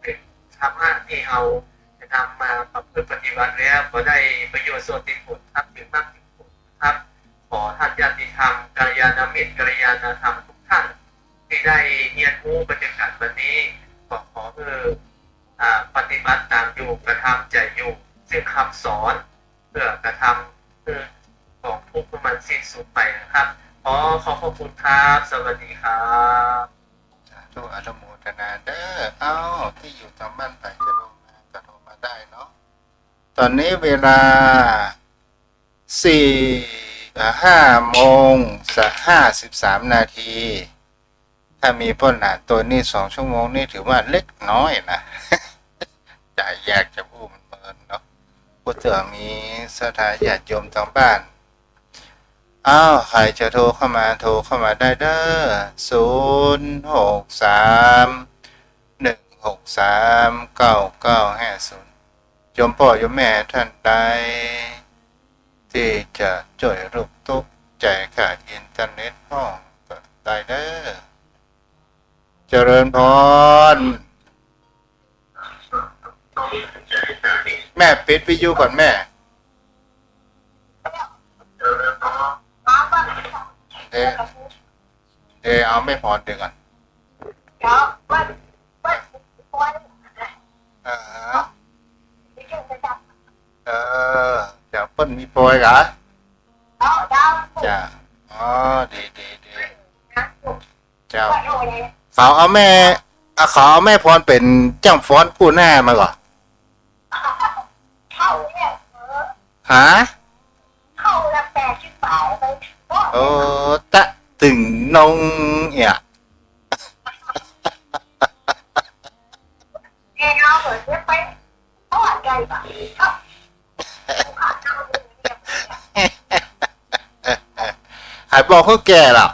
เป็นธรรมะที่เอาจะนำมาประพฤติปฏิบัติแล้วก็ได้ประโยชน์ส่วนที่ผลครับถึงมากถึงผลครับขอท่านญาติธรรมกัลยาณมิตรกัลยาณธรรมทุกท่านที่ได้เรียนรู้บรรยากาศวันนี้ก็ขอปฏิบัติตามอยู่กระทำใจอยู่ซึ่งคำสอนเพื่อกระทำคือของทุกข์มันสิ้นสุดไปนะครับขอขอบคุณครับสวัสดีครับ ทุกอนุโมทนาเด้อเอ้าที่อยู่ทางบ้านไปจะโทรมาก็โทรมาได้เนาะตอนนี้เวลา5 โมง53 นาทีถ้ามีป้นหนาตัวนี้2 ชั่วโมงนี่ถือว่าเล็กน้อยนะ จะอยากจะพูดมันเมินเนาะพูดถึงมีสถานญาติโยมทางบ้านอ้าวใครจะโทรเข้ามาได้เด้อ063-163-9950โยมพ่อโยมแม่ท่านใดที่จะช่วยรูปทุกข์ใจค่าอินเทอร์เน็ตห้องก็ได้เด้อเจริญพรแม่ปิดวิทยุก่อนแม่เอาไม่พอเดี๋ยวก่อนจะเปิ้ลมีโปรยเหรอจ้ะอ๋อดีเจ้าเขาเอาแม่พรเป็นจ้ำฟ้อนกู้หน้ามาก่อนหาโอ้ตะตึงนงเนี่ย รบอกเขาแก่ล่ะ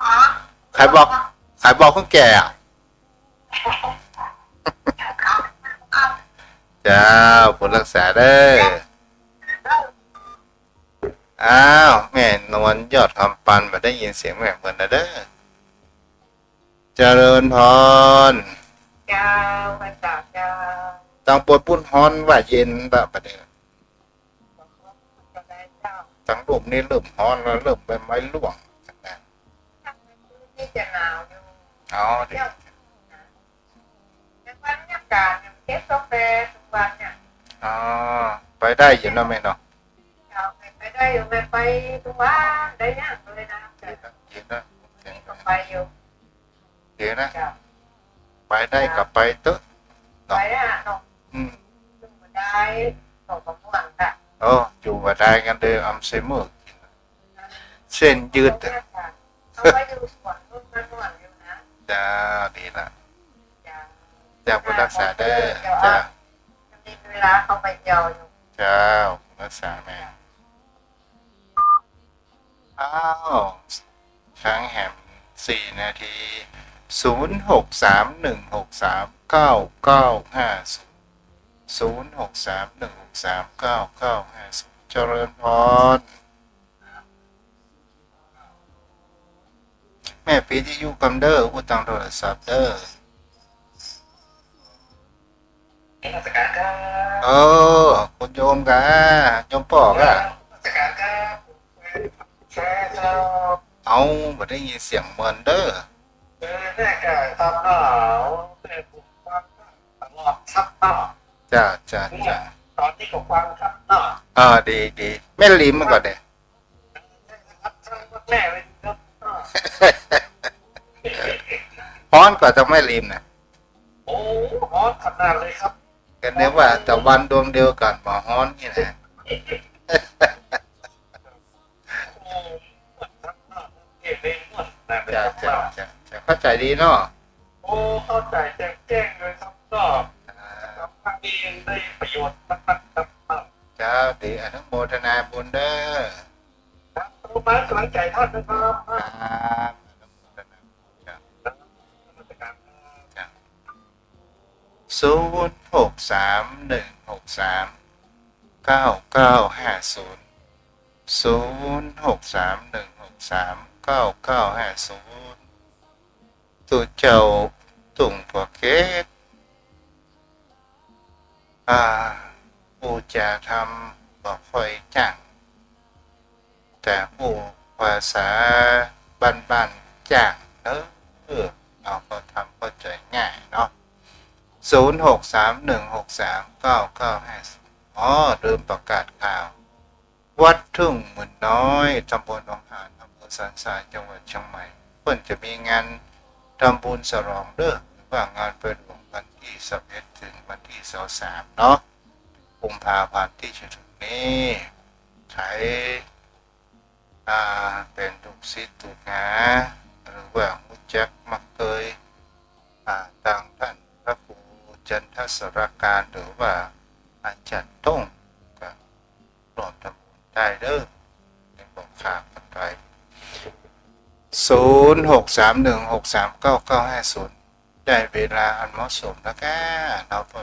อ๋อ ใครบอกเขาแก่อ่ะ เอา เจ้าผลรักษาเด้ออ้าวแม่นวลยอดคำปันมาได้ยินเสียงแม่เหมือนนะเด้อเจริญพร เจ้าพระเจ้าเจ้า ตังปวดปุ้นฮ้อนว่าเย็นแบบประเดี๋ยว จะได้เจ้า ทั้งรูปนี้เริ่มฮ้อนแล้วเริ่มใบไม้ร่วงนะ ที่จะหนาวอยู่ เอาดิ เจ้าในบรรยากาศเนี่ยเทสกาแฟทุกวันเนี่ย อ๋อไปได้อยู่เนาะแม่เนาะ เราไปได้อยู่ไม่ไปทุกวันได้ยากเลยนะแต่ เย็นนะเย็น ก็ นะ ไปอยู่ เย็นนะ เจ้า ไปได้กับไปเตอะ ไปอ่ะเนาะ อืม ซึ่งมาได้ต่อกับม่วงค่ะ โอ้อยู่มาได้กันเด้ออัมเซเมอร์เส้นยืด เอาไปอยู่สวนรุ่นมันม่วงอยู่นะ จ้าดีละ จ้า จ้าผู้รักษาเด้อจ้า จะมีเวลาเข้าไปเจาอยู่ เจ้ารักษาแม่อ้าวช้างแหม4 นาที06316399500631639950เจริญพรแม่ปีที่อยู่กำเด้ออุตังโทรศัพท์เด้อ ราชการครับ เออคุณโยมกะโยมป่อกะ ราชการครับแชร์เจ้า เอาบ่ได้ยินเสียงเหมือนเด้อ แม่กายทำหนาวแต่ผมฟังตลอดครับเนาะ จ้าจ้าจ้า ตอนนี้ก็ฟังครับเนาะ ดีดีแม่ลิมมาก่อนเด้ ครับท่านแม่เลยครับเนาะ ฮ้อนกว่าจะแม่ลิมนะ โอ้ร้อนขนาดเลยครับ กันเรียกว่าแต่วันดวงเดียวกันบ่ฮ้อนนี่นะ โอ้เหมือนครับเนาะเอ๋เลยเหมือนแต่เป็น จ้า ครับ จ้า เนาะ จ้าเข้าใจดีเนาะ โอ้เข้าใจแจ้งเลยครับเนาะครับทางนี้ได้ประโยชน์มากๆครับเนาะ จ้าดีอนุโมทนาบุญเด้อ ครับรู้ไหมกำลังใจท่านนะครับ ครับอนุโมทนาบุญจ้า ราชการครับ 0631639950ตุเจ้าตุ่งพวกเกตผู้จะทำบอกค่อยจังแต่ผู้ภาษาบ้านๆจังเอาก็ทำก็ใจง่ายเนาะ0631639950ลืมประกาศข่าว วัดทุ่งหมื่นน้อยตำบลหนองหานอำเภอสันทรายจังหวัดเชียงใหม่เพิ่นจะมีงานทำบุญฉลองเด้อหรือว่างานเปิดหลวงวันที่21ถึงวันที่23เนาะกุมภาพันธ์ที่จะถึงนี้ใช้เป็นทุกศิษย์ทุกหาหรือว่ามุจักมักเคยทางท่านพระครูจันทศรการหรือว่าอาจารย์ต้งก็ร่วมทำบุญได้เด้อในบอกข่าวกันไป0631639950ได้เวลาอันเหมาะสมแล้วก็เราพอ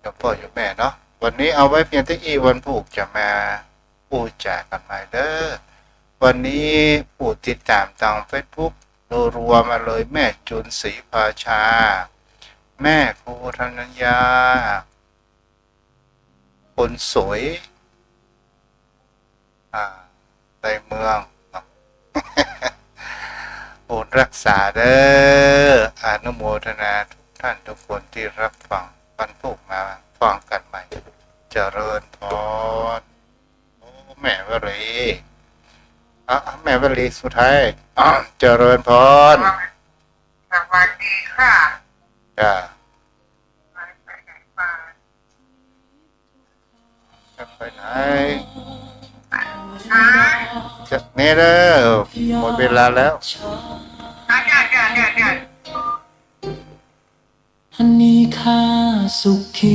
อยู่พ่ออยู่แม่เนาะวันนี้เอาไว้เพียงที่วันผูกจะมาพูดจากันใหม่เด้อวันนี้ผู้ติดตามทาง Facebook รัวๆมาเลยแม่จุนศรีภาชา แม่ครูธนัญญาคนสวยในเมืองโปรดรักษาเด้ออนุโมทนาทุกท่านทุกคนที่รับฟังบรรพุกมาฟังกันใหม่เจริญพรโอ้แม่วลีแม่วลีสุดท้ายเจริญพร สวัสดีค่ะ จ้า ไปไหนมา จะไปไหน อ่า จะนี่เด้อหมดเวลาแล้ว เนี่ย อันนี้ค่าสุขี